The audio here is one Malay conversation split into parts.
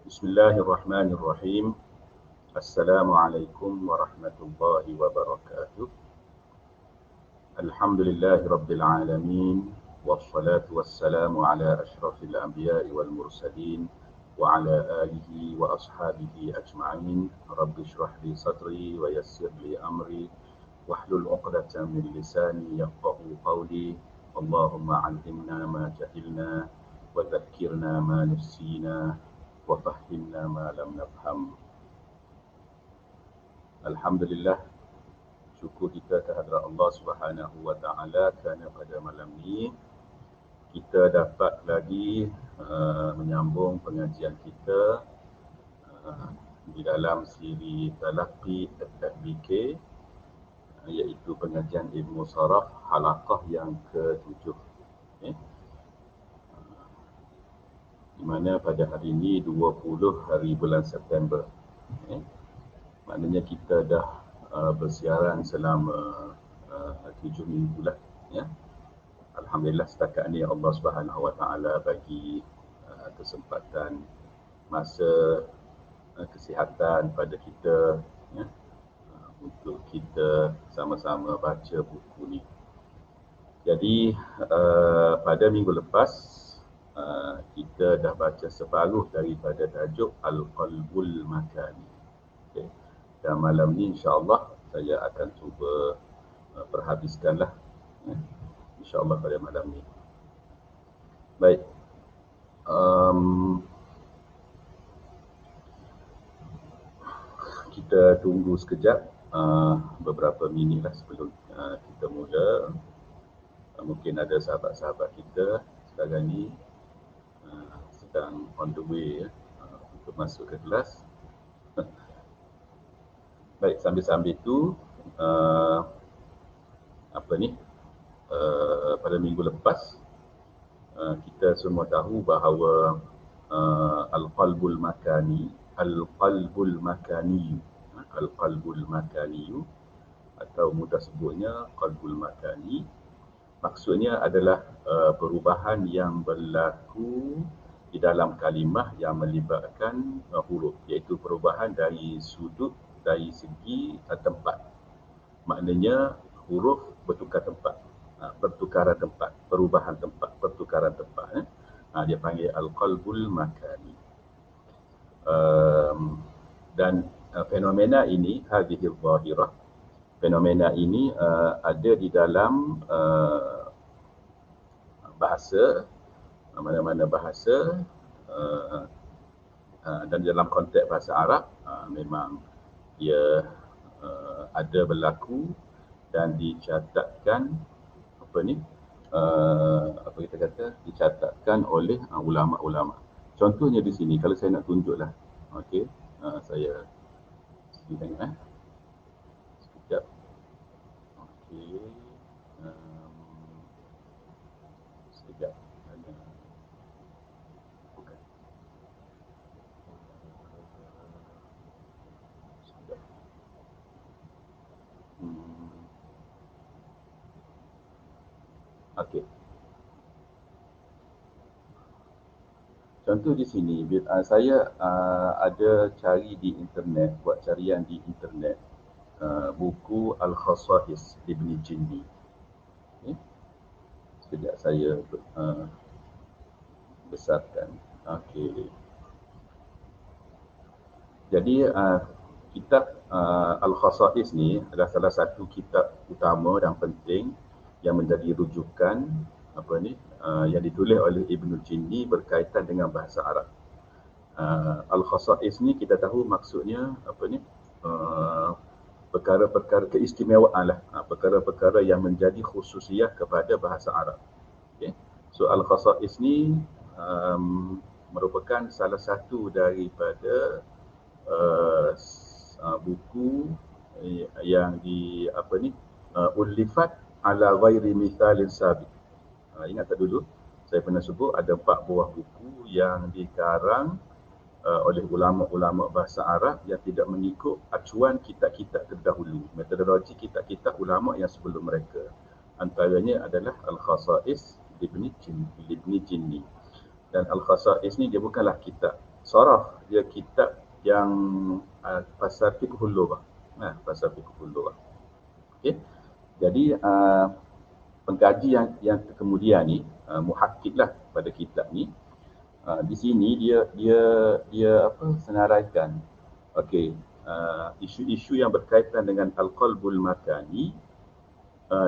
Bismillahirrahmanirrahim. Assalamualaikum warahmatullahi wabarakatuh. Alhamdulillahi rabbil alamin. Wassalatu wassalamu ala ashrafil anbiya'i wal mursalin wa ala alihi wa ashabihi ajma'in. Rabbi shrah li sadri wa yassir li amri wahlul 'uqdatam min lisani yafqahu qawli. Allahumma 'allimna ma jahilna wa dhakkirna ma nassina wa fahhimna ma lam nafham. Alhamdulillah, syukur kita kehadrat Allah Subhanahu wa taala kerana pada malam ni kita dapat lagi menyambung pengajian kita di dalam siri Talaqi At-Tahbik, iaitu pengajian Ibnu Saraf halaqah yang ke-7. Di mana pada hari ini 20 hari bulan September. Maknanya kita dah bersiaran selama 7 minggu lah. Alhamdulillah, setakat ni Allah Subhanahu wa taala bagi kesempatan, masa, kesihatan pada kita untuk kita sama-sama baca buku ni. Jadi pada minggu lepas kita dah baca separuh daripada tajuk Al-Qalbul Makani. Dan malam ni insya-Allah saya akan cuba perhabiskanlah, insya-Allah pada malam ni. Baik. Kita tunggu sekejap, beberapa minit lah sebelum kita mula. Mungkin ada sahabat-sahabat kita sekarang ni sedang on the way untuk masuk ke kelas. Baik, sambil-sambil itu pada minggu lepas kita semua tahu bahawa Al-Qalbul Makani atau mudah sebutnya Qalbul Makani, maksudnya adalah perubahan yang berlaku di dalam kalimah yang melibatkan huruf, iaitu perubahan dari segi tempat. Maknanya huruf bertukar tempat, pertukaran tempat, perubahan tempat, pertukaran tempat. Dia panggil Al-Qalbul Makani. Dan fenomena ini, hadhihi dhahirah, fenomena ini ada di dalam bahasa, mana-mana bahasa, dan dalam konteks bahasa Arab memang ia ada berlaku dan dicatatkan dicatatkan oleh ulama-ulama. Contohnya di sini, kalau saya nak tunjuklah, okey, saya sini tengok sekejap. Okey, sekejap. Bukan. Sekejap. Okey. Contoh di sini, saya ada cari di internet, buat carian di internet, buku Al-Khasa'is Ibn Jinni. Sekejap saya besarkan. Okey. Jadi kitab Al-Khasa'is ni adalah salah satu kitab utama dan penting yang menjadi rujukan yang ditulis oleh Ibn Jinni berkaitan dengan bahasa Arab. Al-Khasa'is ni kita tahu maksudnya perkara-perkara keistimewaan lah, perkara-perkara yang menjadi khususiyah kepada bahasa Arab. Okay. So Al-Khasa'is ni merupakan salah satu daripada buku yang ulifat ala ghairi mithalin sabiq. Ingat tak dulu saya pernah sebut ada 4 buah buku yang dikarang oleh ulama-ulama bahasa Arab yang tidak mengikut acuan kitab-kitab terdahulu, metodologi kitab-kitab ulama yang sebelum mereka. Antaranya adalah Al-Khasa'is Ibn Jinni. Dan Al-Khasa'is ni dia bukanlah kitab Saraf dia kitab yang pasal fiqhul lughah. Pasal fiqhul lughah. Okey. Jadi pengkaji yang kemudian ni muhakkiklah pada kitab ni. Di sini dia senaraikan isu-isu yang berkaitan dengan al-qalbul makani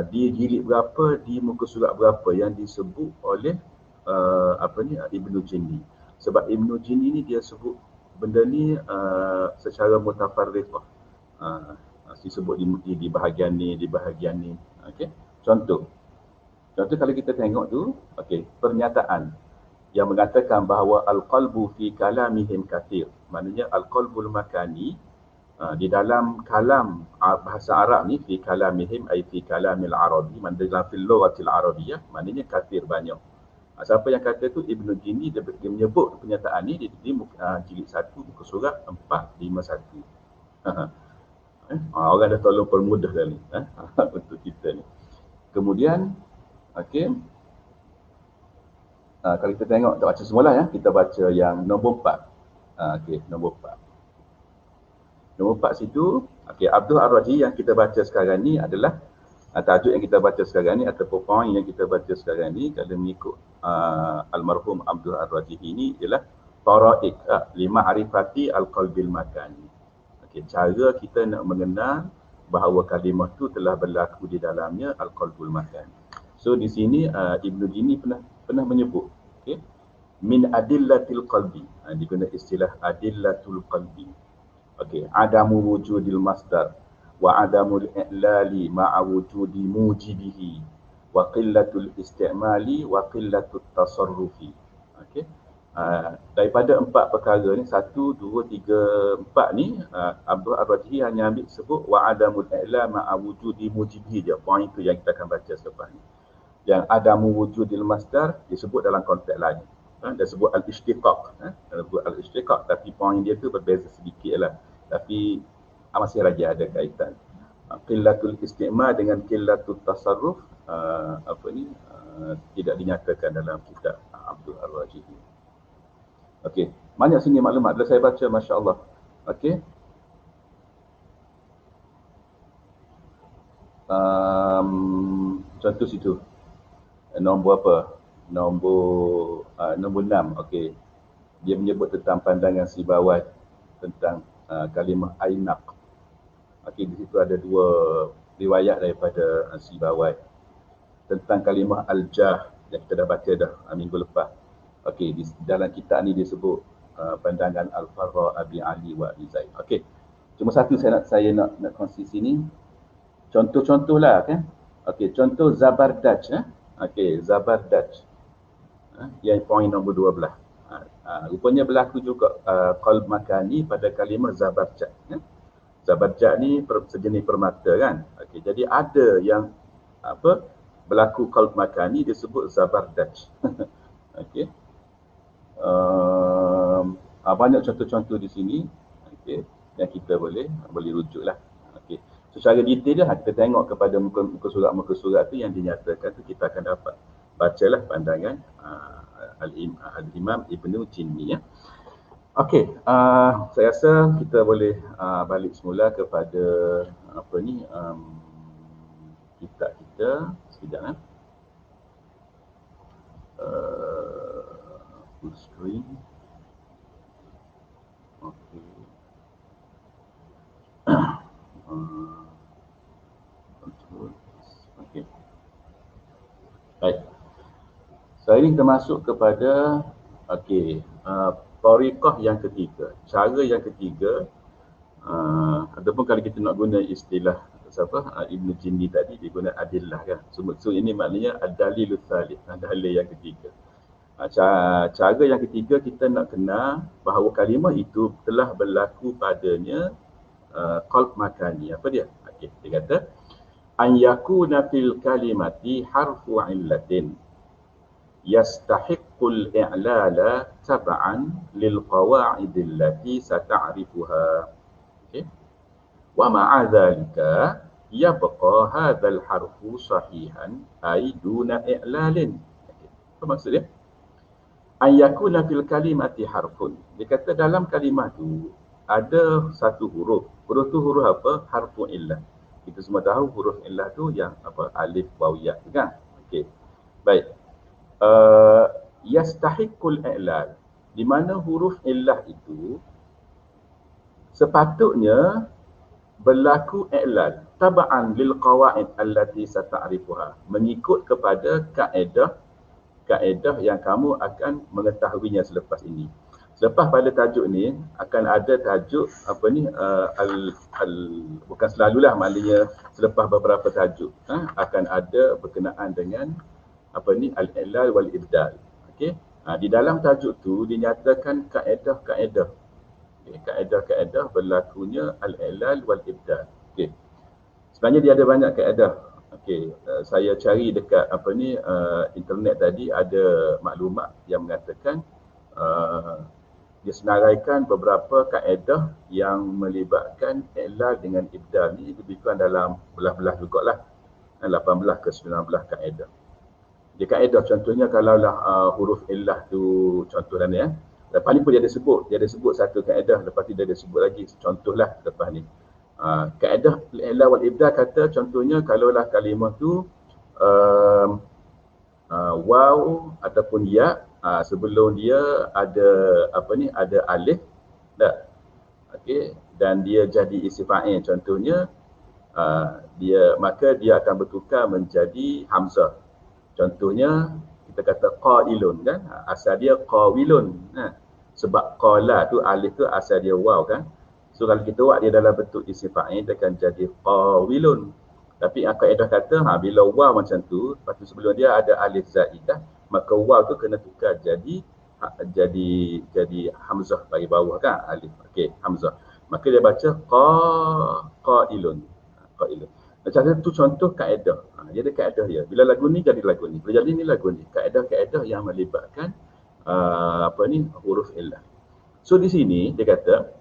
di jilid berapa, di muka surat berapa yang disebut oleh Ibnu Jinni. Sebab Ibnu Jinni ni dia sebut benda ni secara mutafarriqah. Disebut di bahagian ni, di bahagian ni. Okey. Contoh kalau kita tengok tu, pernyataan yang mengatakan bahawa al-qalbu fi kalamihim kathir. Maknanya al-qalbul makani di dalam kalam bahasa Arab ni, fi kalamihim ay fi kalamil arabi, maknanya dalam fil lughatil arabiyyah, maknanya kathir, banyak. Siapa yang kata tu? Ibnu Jinni. Dia menyebut pernyataan ni di jilid 1 muka surat 451. Orang dah tolong permudah dah ni untuk kita ni. Kemudian kalau kita tengok, kita baca semula ya. Kita baca yang nombor 4. Nombor 4. Nombor 4 situ, Abdul Ar-Raji yang kita baca sekarang ni adalah tajuk yang kita baca sekarang ni ataupun poin yang kita baca sekarang ni kalau mengikut almarhum Abdul Ar-Raji ini ialah Tara'iq lima arifati al-qalbil makani. Cara kita nak mengenal bahawa kalimah tu telah berlaku di dalamnya al-qalbul makani. So di sini Ibnu Jinni pernah menyebut min adillatil qalbi. Digunakan istilah adillatul qalbi. Adamu wujudil masdar wa adamul i'lali ma'a wujudi mujibihi wa qillatul istimali wa qillatul tasarrufi. Daripada 4 perkara ni, 1, 2, 3, 4 ni Abdul Ar-Raji hanya ambil sebut wa adamul i'la ma'a wujudi mujibihi je. Poin tu yang kita akan baca selepas ni. Yang adamu wujudil masdar disebut dalam konteks lain. Dia sebut al-ishtiqaq. Sebut al-ishtiqaq, tapi poin dia tu berbeza sedikit lah. Tapi masih lagi ada kaitan. Qillatul isti'ma dengan qillatul tasarruf tidak dinyatakan dalam kitab Abdul Ar-Raji. Banyak sini maklumat. Bila saya baca, Masya Allah. Contoh situ. Nombor apa? Nombor 6. Dia menyebut tentang pandangan Sibawai tentang kalimah ainaq. Di situ ada 2 riwayat daripada Sibawai tentang kalimah al-jah yang kita dah baca dah minggu lepas. Di dalam kitab ni disebut pandangan Al-Farra, Abi Ali wa Abi Zaid. Cuma satu saya nak kongsi sini. Contoh-contoh lah kan. Contoh Zabardaj. Zabardaj. Yang poin nombor 12. Rupanya berlaku juga qalb makani pada kalimah Zabarjad. Zabarjad ni sejenis permata kan. Jadi ada yang berlaku qalb makani disebut Zabardaj. Banyak contoh-contoh di sini yang kita boleh rujuk lah. Secara detail dah kita tengok kepada muka surat tu yang dinyatakan tu, kita akan dapat bacalah pandangan Al-Imam Ibnu Jinni ya. Saya rasa kita boleh balik semula kepada kitab kita sekejap full screen. Baik. Saya ini kita masuk kepada tariqah yang ketiga. Cara yang ketiga ataupun kalau kita nak guna istilah Ibnu Jinni tadi, dia guna adillah kan. So ini maknanya ad-dalilul tsalits, dalil yang ketiga. Cara yang ketiga kita nak kenal bahawa kalimah itu telah berlaku padanya qalb makani. Apa dia? Dia kata an yakuna fil kalimati harfu illatin yastahiqqul i'lala tab'an lil qawa'id allati sata'rifuha. Wa ma'a dhalika yabqa hadzal harfu sahihan ay duna i'lalin. Apa maksud dia? an yakuna fil kalimati harfun. Dia kata dalam kalimah tu ada satu huruf. Huruf tu huruf apa? Harfu illah. Kita semua tahu huruf illah tu yang apa? Alif, waw, ya, kan? Okey. Baik. Yastahiqul i'lal. Di mana huruf illah itu sepatutnya berlaku i'lal tab'an lil qawaid allati sata'rifuha, mengikut kepada kaedah yang kamu akan mengetahuinya selepas ini. Selepas pada tajuk ni akan ada tajuk apa ni bukan selalulah, maknanya selepas beberapa tajuk akan ada berkenaan dengan apa ni al-i'lal wal ibdal. Okey. Di dalam tajuk tu dinyatakan kaedah-kaedah. Okay, kaedah-kaedah berlakunya al-i'lal wal ibdal. Okey. Sebenarnya dia ada banyak kaedah. Okey, saya cari dekat apa ni internet tadi, ada maklumat yang mengatakan dia senaraikan beberapa kaedah yang melibatkan i'lal dengan ibdal ni lebih kurang dalam belah-belah jugalah. 18 ke 19 kaedah. Dia kaedah contohnya kalaulah huruf illah tu contohlah ni lepas ni pun dia ada sebut satu kaedah, lepas tu dia ada sebut lagi contohlah lepas ni. Kaedah i'lal wal ibdal kata contohnya kalaulah kalimah tu waw ataupun ya, sebelum dia ada apa ni ada alif tak. Okey, dan dia jadi isim fa'il contohnya, maka dia akan bertukar menjadi hamzah. Contohnya kita kata qailun kan, asal dia qawilun. Sebab qala tu alif tu asal dia waw kan. So kalau kita buat dia dalam bentuk isim fa'il, dia akan jadi qawilun. Tapi kaedah kata bila waw macam tu, lepas tu sebelum dia ada alif zaidah, maka waw tu kena tukar jadi hamzah bagi bawah kan, alif. Okey, hamzah. Maka dia baca qailun. Qailun. Macam tu contoh kaedah. Dia ada kaedah dia. Bila lagu ni jadi lagu ni. Bila jadi ni lagu ni. Kaedah-kaedah yang melibatkan huruf illah. So di sini dia kata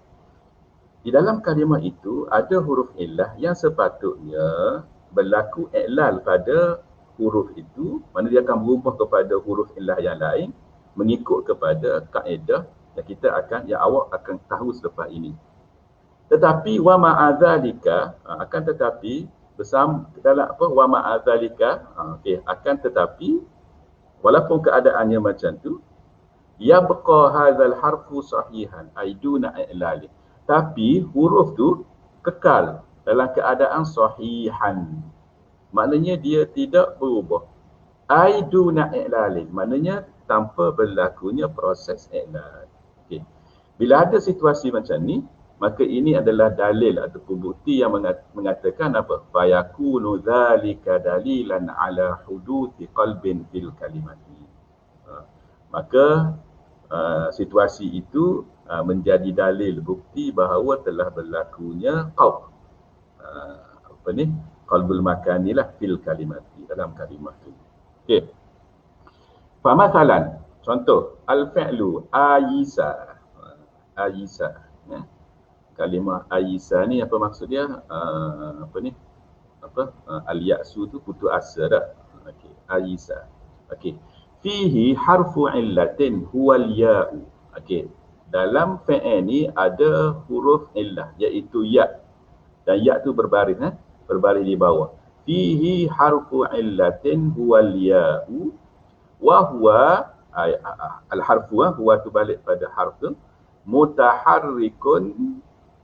di dalam kalimah itu ada huruf illah yang sepatutnya berlaku i'lal pada huruf itu, mana dia akan berubah kepada huruf illah yang lain mengikut kepada kaedah yang awak akan tahu selepas ini. Tetapi wa ma'adzalika, akan tetapi bersama dalam wa ma'adzalika, akan tetapi walaupun keadaannya macam tu, yabqa hadzal harfu sahihan aiduna i'lali, tapi huruf tu kekal dalam keadaan sahihan, maknanya dia tidak berubah. Aiduna i'lali maknanya tanpa berlakunya proses i'lal. Okey. Bila ada situasi macam ni, maka ini adalah dalil ataupun bukti yang mengatakan apa? Fayakunu dzalika dalilan ala huduthi qalbin fil kalimati. Maka situasi itu menjadi dalil bukti bahawa telah berlakunya qalbul makanilah fil kalimati, dalam kalimah itu. Okey. Famasalan, contoh al-fi'lu ayisa. Ayisa. Kalimah ayisa ni apa maksud dia? Al-ya'su tu putus asa dah. Okey, ayisa. Okey. Fihi harfu illatin huwal ya'u. Okey. Dalam fi'il ni ada huruf illah iaitu ya. Dan ya tu berbaris berbaris di bawah. Fihi harfu illatin huwal ya'u wa huwa al-harfu huwa tu balik pada harf tu mutaharrikun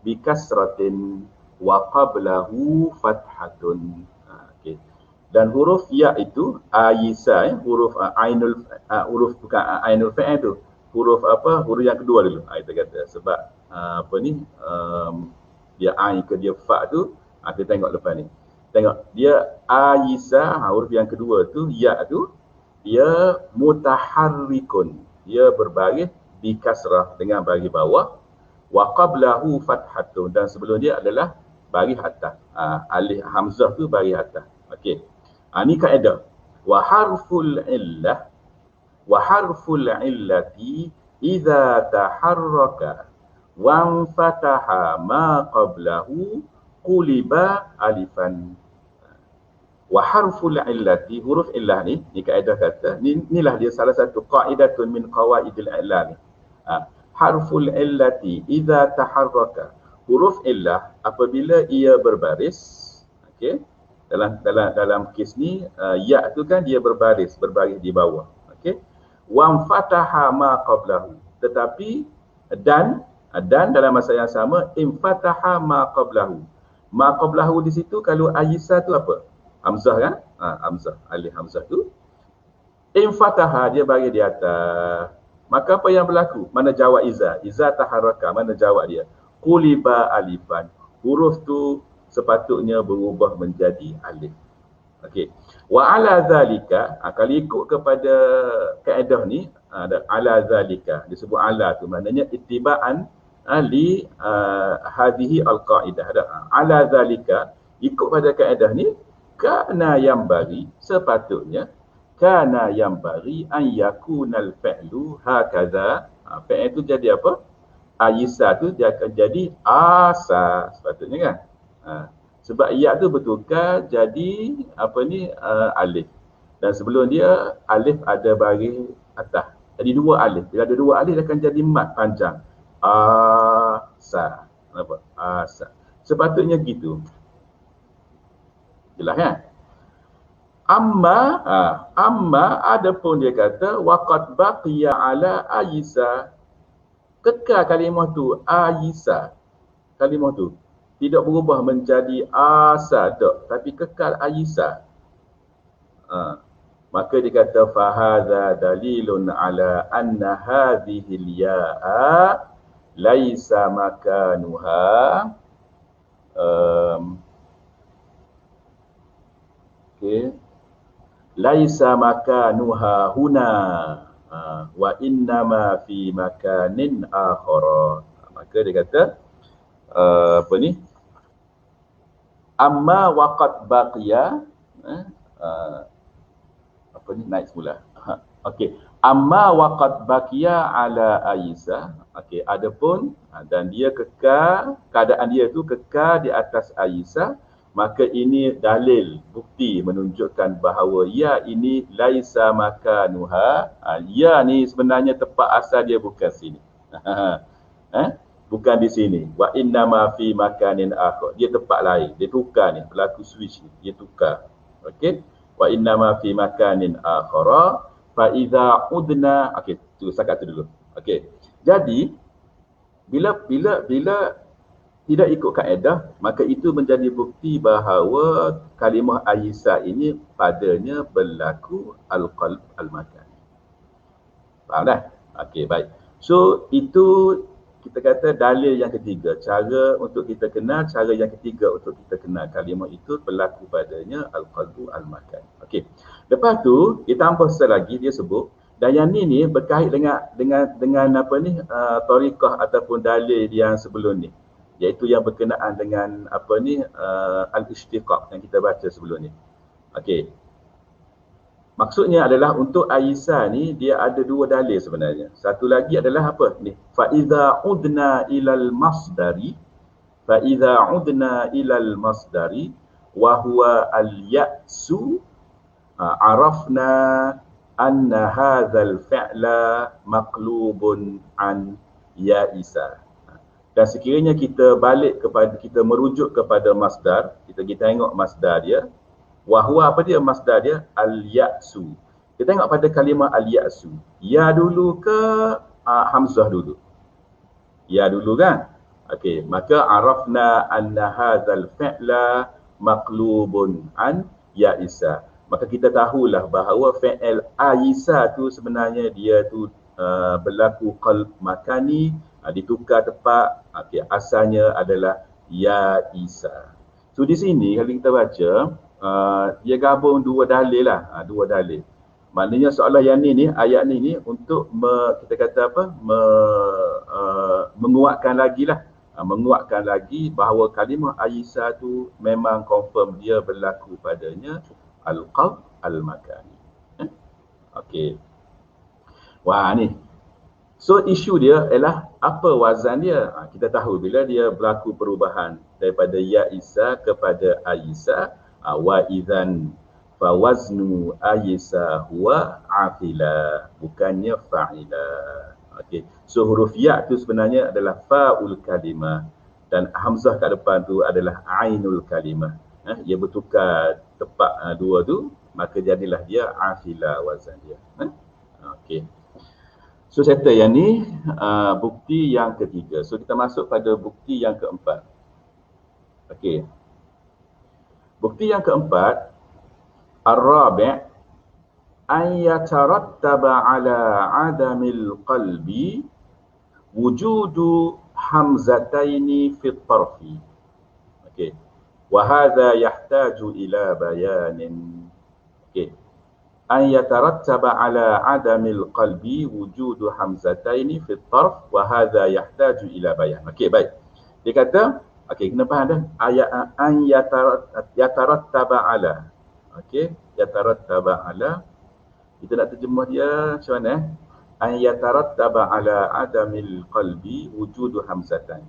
bi kasratin wa qablahu fathatun. Okey. Dan huruf ya itu ayisa, huruf huruf bukan ainul fa'il tu. Huruf apa? Huruf yang kedua dulu. Kita kata sebab dia ain ke dia fa tu, kita tengok lepas ni. Tengok dia ayisa, huruf yang kedua tu ya tu dia mutaharrikun, dia berbaris bi kasrah dengan baris bawah, wa qablahu fathatun, dan sebelum dia adalah baris atas. Alif hamzah tu baris atas. Okey. Ni kaedah. Wa harful illati idza taharraka wa fataha ma qablahu quliba alifan. Wa harful illati, huruf illah ni kaedah kata, inilah dia salah satu qaidatun min qawaidil i'lam ni. Harful illati idza taharraka, huruf illah apabila ia berbaris, okey, dalam kes ni ya tu kan dia berbaris di bawah, okey. Wa fataha ma qablahu, tetapi dan dalam masa yang sama infataha ma qablahu. Ma qablahu di situ kalau ayisa tu apa? Hamzah kan? Hamzah, alif hamzah tu infataha, dia bagi di atas. Maka apa yang berlaku? Mana jawab iza taharaka, mana jawab dia? Quliba alifan, huruf tu sepatutnya berubah menjadi alif. Okey. Wa ala zalika, kalau ikut kepada kaedah ni, ada ala zalika, disebut ala tu maknanya ittiba'an li hadhihi alqaidah. Ala zalika, ikut pada kaedah ni, kana yang bagi, sepatutnya kana yang bagi an yakunal fi'lu hakaza. Fi'il tu jadi apa? Ayisa tu dia akan jadi asa sepatutnya kan. Sebab ya tu bertukar jadi apa ni, alif. Dan sebelum dia alif ada baris atas. Jadi dua alif. Bila ada dua alif dia akan jadi mat panjang. Asa. Nampak? Asa. Sepatutnya gitu. Jelas kan? Amma adapun dia kata waqad baqiya ala ayisa, kekal kalimah tu ayisa. Kalimah tu tidak berubah menjadi asa tak, tapi kekal ayisa. Maka dia kata fahadha dalilun ala anna hadhihi al-ya'a laisa makanuha laisa makanuha huna wa innama fi makanin akhara. Maka dia kata apa ni, amma waqad baqiya, apa ni, naik semula. Okey, amma waqad baqiya ala Aisyah. Okey, adapun dan dia kekal, keadaan dia tu kekal di atas Aisyah, maka ini dalil, bukti menunjukkan bahawa ya ini laisa makanuha. Ya ni sebenarnya tempat asal dia bukan sini. Bukan di sini. Wa inna ma fi makanin akhar. Dia tempat lain. Dia tukar ni, berlaku switch ni. Dia tukar. Okey. Wa inna ma fi makanin akhara fa idza udna. Okey, tu setakat tu dulu. Okey. Jadi bila tidak ikut kaedah, maka itu menjadi bukti bahawa kalimah Aisyah ini padanya berlaku al-qalb al-makan. Faham dah? Okey, baik. So itu kita kata dalil yang ketiga, cara untuk kita kenal, cara yang ketiga untuk kita kenal kalimah itu berlaku padanya al-qalbu al-makan. Okey. Lepas tu kita tambah lagi, dia sebut dan yang ni berkait dengan apa ni, tariqah ataupun dalil yang sebelum ni, iaitu yang berkenaan dengan apa ni, al-ishtiqaq yang kita baca sebelum ni. Okey. Maksudnya adalah untuk Aisyah ni dia ada dua dalil sebenarnya. Satu lagi adalah apa ni? Fa iza udna ilal masdari, fa iza udna ilal masdari wa huwa al-ya'su arafna anna hadzal fi'la maqlubun an ya'isa. Dan sekiranya kita balik kepada, kita merujuk kepada masdar, kita tengok masdar dia, wahwa apa dia masdar dia? Al-ya'su. Kita tengok pada kalimah al-ya'su, ya dulu ke hamzah dulu? Ya dulu kan? Okey, maka arafna anna hadzal fi'la maqlubun an ya'isa. Maka kita tahulah bahawa fi'il Aisyah tu sebenarnya dia tu berlaku qalb makani, ditukar tepat. Okey, asalnya adalah ya Isa. So di sini kalau kita baca, dia gabung dua dalil lah, dua dalil. Maknanya seolah yang ni ayat ni untuk kita kata apa, menguatkan lagi lah, menguatkan lagi bahawa kalimah Aisyah tu memang confirm dia berlaku padanya al-qalb al-makani. Okey. Wah ni. So isu dia ialah apa wazan dia? Kita tahu bila dia berlaku perubahan daripada ya Isa kepada Aisyah, wa idzan Fawaznu aysa huwa afila, bukannya fa'ila. Okey. So huruf ya tu sebenarnya adalah fa'ul kalimah dan hamzah kat depan tu adalah ainul kalimah. Ia bertukar tepat dua tu, maka jadilah dia afila wazan dia. Okey. So settle yang ni bukti yang ketiga. So kita masuk pada bukti yang keempat. Okey. Bukti yang keempat, ar-rabi' an yatarattaba ala adamil qalbi wujudu hamzataini fi tarfi. Okey. Wa hadha yahtaju ila bayanin. Okey. An yatarattaba ala adamil qalbi wujudu hamzataini fi tarf wa hadha yahtaju ila bayan. Okey, baik. Dia kata, okey, kena faham dah. Ayat an yatarattaba ala. Okey, yatarattaba ala. Kita nak terjemah dia macam mana? An yatarattaba ala adamil qalbi wujudu hamzatan.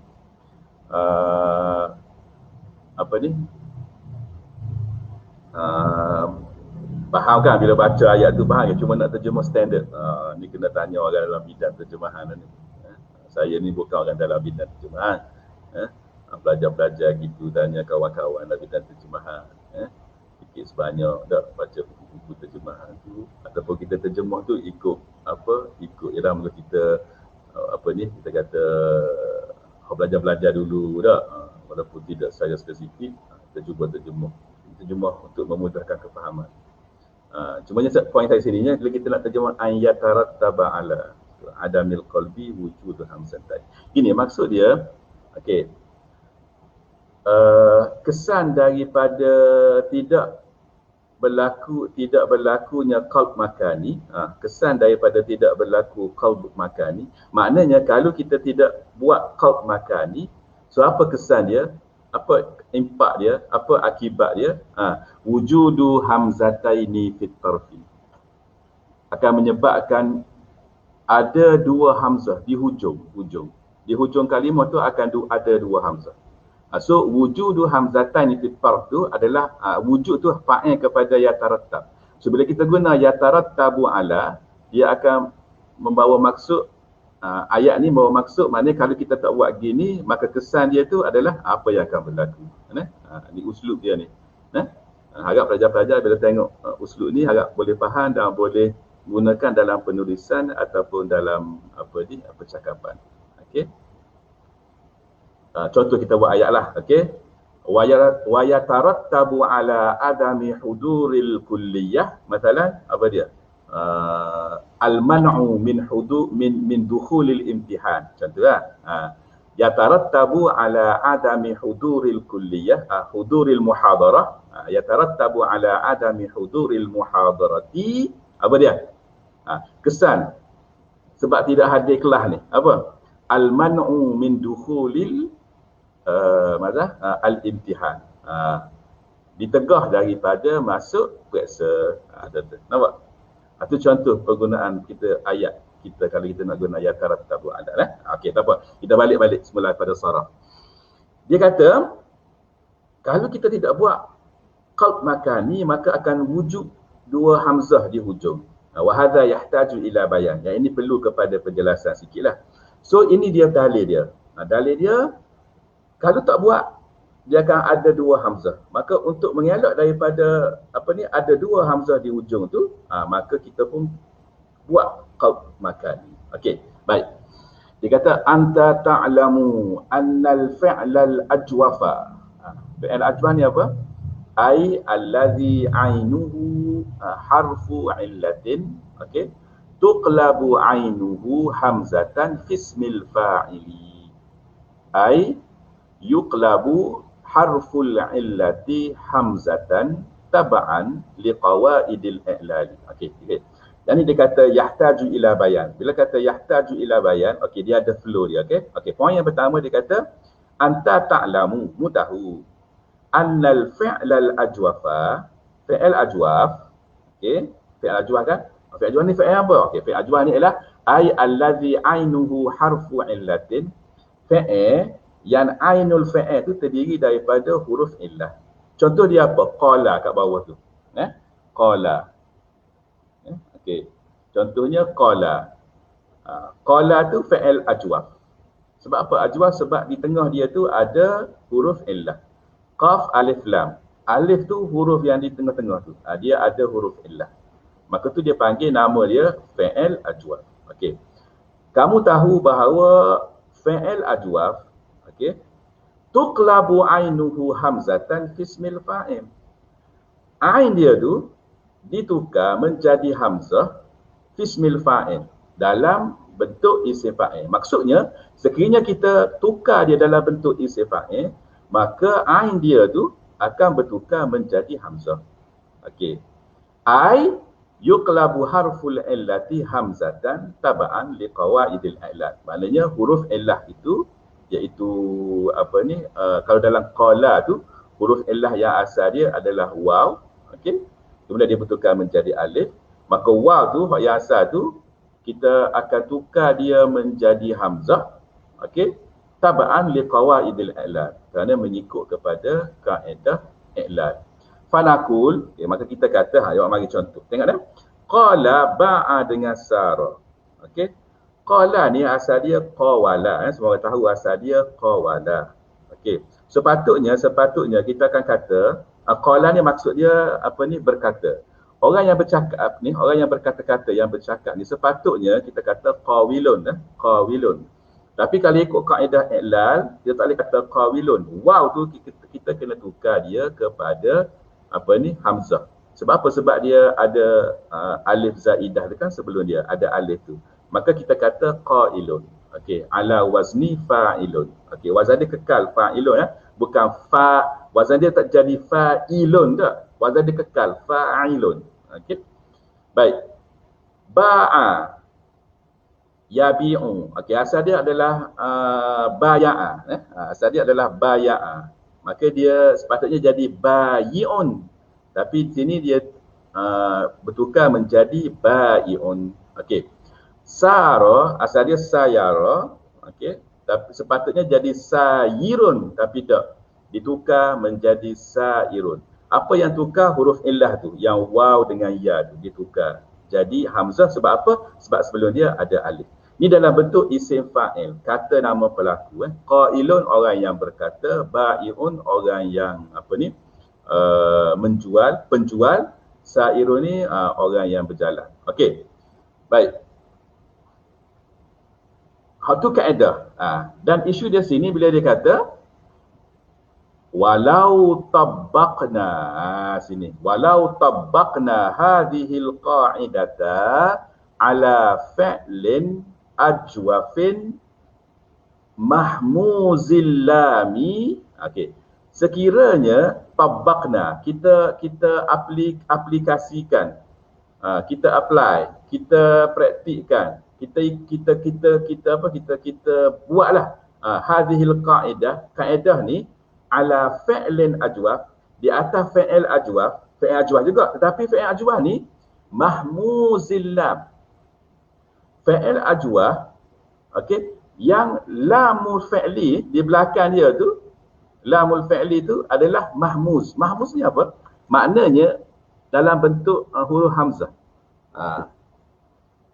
Apa ni? Faham kan bila baca ayat tu, faham kan? Cuma nak terjemah standard. Ni kena tanya orang dalam bidang terjemahan ni. Saya ni bukan orang dalam bidang terjemahan. Belajar-belajar gitu, tanya kawan-kawan dalam bidang terjemahan. Sikit sebanyak dah baca buku-buku terjemahan tu, ataupun kita terjemah tu ikut irama kita kita kata belajar-belajar dulu dah. Walaupun tidak secara spesifik, kita cuba terjemah untuk memudahkan kefahaman. Cuma poin saya sini, bila kita nak terjemah an yatarattaba ala adamil qalbi wujud hamzatan. Ini maksud dia, okey. Kesan daripada tidak berlakunya qalb makani, kesan daripada tidak berlaku qalb makani, maknanya kalau kita tidak buat qalb makani, so apa kesan dia? Apa impak dia? Apa akibat dia? Wujudu hamzataini fit tarfi. Akan menyebabkan ada dua hamzah di hujung. Di hujung kalimah tu akan ada dua hamzah. So wujudu hamzataini fit tarf tu adalah wujud tu fa'il kepada yatarattab. So bila kita guna yatarattabu ala, dia akan membawa maksud, ayat ni bawa maksud, maknanya kalau kita tak buat gini, maka kesan dia tu adalah apa yang akan berlaku. Ni uslub dia ni. Harap pelajar-pelajar bila tengok uslub ni, harap boleh faham dan boleh gunakan dalam penulisan ataupun dalam percakapan. Okey. Contoh kita buat ayat lah. Okey. Wa yatarattabu ala adami huduril kulliyah. Masalan, apa dia? Al-man'u min dukhulil imtihan. Contohlah. Yatarattabu ala adami huduril kulliyah, huduril muhadarah. Yatarattabu ala adami huduril muhadarati. Apa dia? Kesan sebab tidak hadir kelas ni. Apa? Al-man'u min dukhulil al-imtihan. Ditegah daripada masuk periksa. Nampak? Itu contoh penggunaan kita ayat kita kalau kita nak guna yatarattabu ala. Okey, tak apa. Kita balik semula pada sarah. Dia kata kalau kita tidak buat qalb makani, maka akan wujud dua hamzah di hujung. Wa hadha yahtaju ila bayan. Yang ini perlu kepada penjelasan sikitlah. So ini dia dalil dia. Dalil dia kalau tak buat, dia akan ada dua hamzah. Maka untuk mengelak daripada ada dua hamzah di hujung tu, maka kita pun buat qalb makani. Okey, baik. Dia kata anta ta'lamu annal fi'lal ajwafa. Fi'l ajwaf ni apa? Ai allazi ainuhu harfu illatin. Okey. Tuqlabu ainuhu hamzatan fismil fa'ili. Ai yuqlabu harful illati hamzatan tab'an liqawaidil i'lali. Okey. Dan ini dia kata yahtaju ila bayan. Bila kata yahtaju ila bayan, okey, dia ada flow dia, okey. Okey, poin yang pertama dia kata anta ta'lamu, mu tahu annal fi'lal ajwafa, fi'l ajwaf, okey, fi'l ajwaf kan? Fi'l ajwaf ni fi'l apa? Okey, fi'l ajwaf ni ialah ay allazi ainuhu harfu illatin, fi'l yang ainul fi'il tu terdiri daripada huruf illah. Contoh dia apa? Qala kat bawah tu. qala. Okey. Contohnya qala. Qala tu fi'il ajwaf. Sebab apa ajwaf? Sebab di tengah dia tu ada huruf illah. Qaf, alif, lam. Alif tu huruf yang di tengah-tengah tu. Dia ada huruf illah. Maka tu dia panggil nama dia fi'il ajwaf. Okey. Kamu tahu bahawa fi'il ajwaf, okey, tuqlabu ainuhu hamzatan fismil fa'il. Ain dia tu ditukar menjadi hamzah fismil fa'il dalam bentuk isim fa'il. Maksudnya, sekiranya kita tukar dia dalam bentuk isim fa'il, maka ain dia tu akan bertukar menjadi hamzah. Okey. Ai yuqlabu harful illati hamzatan taba'an liqawaidil illat. Maknanya huruf illah itu iaitu kalau dalam qala tu huruf illah yang asal dia adalah waw, okey. Kemudian dia bertukar menjadi alif. Maka waw tu yang asal tu kita akan tukar dia menjadi hamzah, okey, taba'an liqawaidil illat, kerana mengikut kepada kaedah illat. Fanaqul, okay, maka kita kata, awak mari contoh. Tengok dah. Qala ba'a dengan Sara. Okey. Qala ni asal dia qawala, semua orang tahu asal dia qawala. Okey. Sepatutnya kita akan kata qala ni maksud dia berkata. Orang yang bercakap ni, orang yang berkata-kata, yang bercakap ni sepatutnya kita kata qawilun, qawilun. Tapi kalau ikut kaedah i'lal, dia tak boleh kata qawilun. Waw tu kita kena tukar dia kepada hamzah. Sebab apa? Sebab dia ada alif zaidah kan sebelum dia ada alif tu. Maka kita kata qailun. Okey, ala wazni fa'ilun. Okey, wazan dia kekal fa'ilun bukan wazan dia tak jadi fa'ilun tak. Wazan dia kekal fa'ilun. Okey. Baik. Ba'a yabi'u. Okey, asal dia adalah baya'a. Asal dia adalah baya'a. Maka dia sepatutnya jadi bayi'un. Tapi di sini dia bertukar menjadi bayi'un. Okey. Sara, asal dia sayara. Okey. Tapi sepatutnya jadi sayirun. Tapi tak. Ditukar menjadi sairun. Apa yang tukar? Huruf illah tu. Yang waw dengan ya tu ditukar. Jadi hamzah sebab apa? Sebab sebelum dia ada alif. Ni dalam bentuk isim fa'il. Kata nama pelaku. Qailun orang yang berkata. Ba'i'un orang yang menjual, penjual. Sairun ni orang yang berjalan. Okey. Baik. Itu kaedah. Dan isu dia sini bila dia kata walau tabbaqna, sini. Walau tabbaqna hadhil qa'idata ala fi'lin ajwafin mahmuzil lami. Okey. Sekiranya tabbaqna, kita aplikasikan, kita apply, kita praktikkan, kita buatlah hadhil qa'idah, kaedah ni ala fi'lin ajwaf, di atas fi'il ajwaf juga, tetapi fi'il ajwaf ni mahmuzil lam. Fi'il ajwaf, okey, yang lamul fi'li di belakang dia tu, lamul fi'li tu adalah mahmuz. Mahmuz ni apa? Maknanya dalam bentuk huruf hamzah.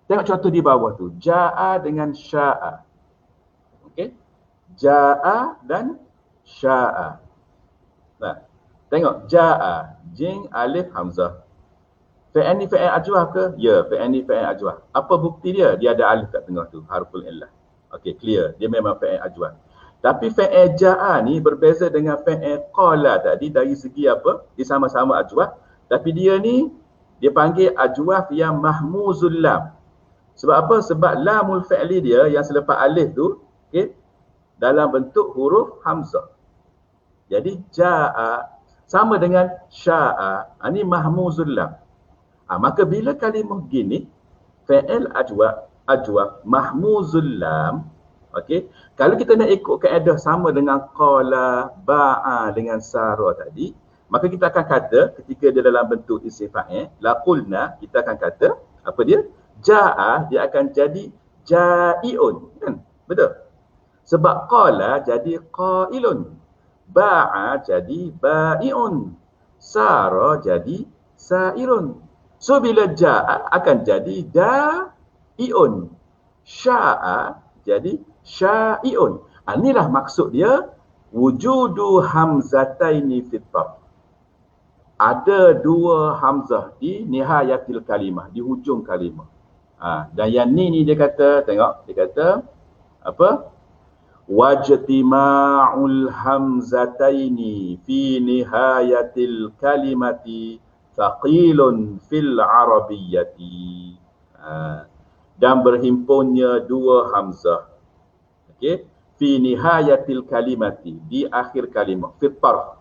Tengok contoh di bawah tu, ja'a dengan sya'a. Okey? Ja'a dan sya'a. Nah, tengok ja'a, jing, alif, hamzah. Fi'il ni fi'il ajwaf ke? Ya, fi'il ni fi'il ajwaf. Apa bukti dia? Dia ada alif kat tengah tu, harful illah. Okey, clear. Dia memang fi'il ajwaf. Tapi fi'il ja'a ni berbeza dengan fi'il qala tadi dari segi apa? Dia sama-sama ajwaf, tapi dia ni dia panggil ajwaf yang mahmuzul lam. Sebab apa? Sebab lamul fi'li dia yang selepas alif tu, okey, dalam bentuk huruf hamzah. Jadi ja'a sama dengan sya'a. Ini mahmuzul lam. Maka bila kalimah gini, fi'il ajwaf mahmuzul lam, okey, kalau kita nak ikut kaedah sama dengan qala, ba'a dengan sara tadi, maka kita akan kata ketika dia dalam bentuk isim fa'il, laqulna, kita akan kata apa dia? Ja'a dia akan jadi ja'iun, kan? Betul? Sebab qala jadi qailun, ba'a jadi ba'i'un, sara jadi sairun. So bila ja'a akan jadi da'iun. Sya'a jadi syai'un. Inilah maksud dia wujudu hamzataini fit tarf. Ada dua hamzah di nihayatil kalimah, di hujung kalimah. Dan yang ni dia kata, tengok, dia kata apa? Wajtima'ul hamzataini fi nihayatil kalimati thaqilun fil arabiyyati. Dan berhimpunnya dua hamzah. Okey, fi nihayatil kalimati, di akhir kalimah, fi tarf.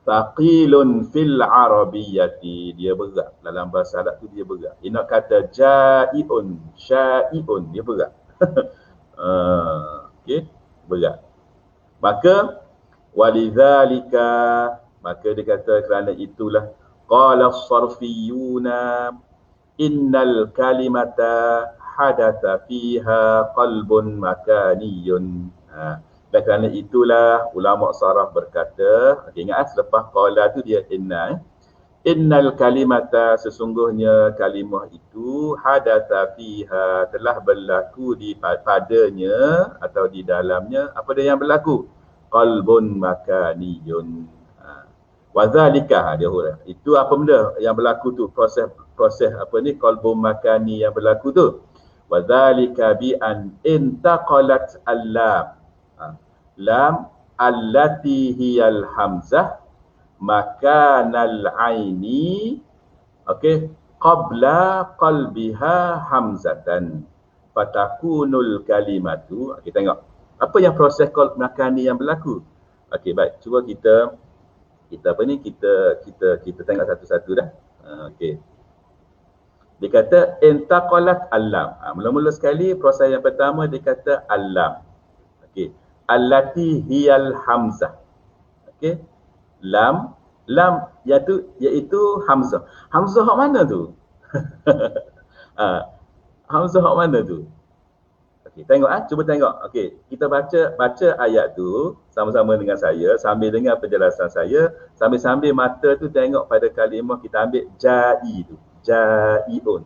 Thaqilun fil arabiyyati, dia berat. Dalam bahasa Arab tu dia berat. Dia nak kata ja'iun, syai'un, dia berat. Okey, berat. Maka walidzalika, maka dia kata kerana itulah qala as-sarfiyuna innal kalimata hadatha fiha qalbun makaniyun. Dan kerana itulah ulama saraf berkata, ingat selepas qala tu dia inna, innal kalimata, sesungguhnya kalimah itu hadatha fiha, telah berlaku di padanya atau di dalamnya, apa dia yang berlaku? Qalbun makaniyun. Wadzalika, dia huruf. Itu apa benda yang berlaku tu? Proses apa ni? Qalbun makani yang berlaku tu. Wadzalika bi an intaqalat al-lam. Lam allati hiyal hamzah makanal aini, okey, qabla qalbiha hamzatan fatakunul kalimatu. Okey, tengok apa yang proses qalb makani yang berlaku. Okey, baik, cuba kita apa ni, kita tengok satu-satu dah. Okey, dia kata intaqalat al-lam. Mula-mula sekali proses yang pertama dia kata al-lam. Okey, allati hiyal hamzah. Okey, lam iaitu hamzah. Hamzah hak mana tu? Hamzah hak mana tu? Okey, tengok cuba tengok. Okey, kita baca ayat tu sama-sama dengan saya, sambil dengar penjelasan saya, sambil-sambil mata tu tengok pada kalimah, kita ambil ja'i tu, ja'iun.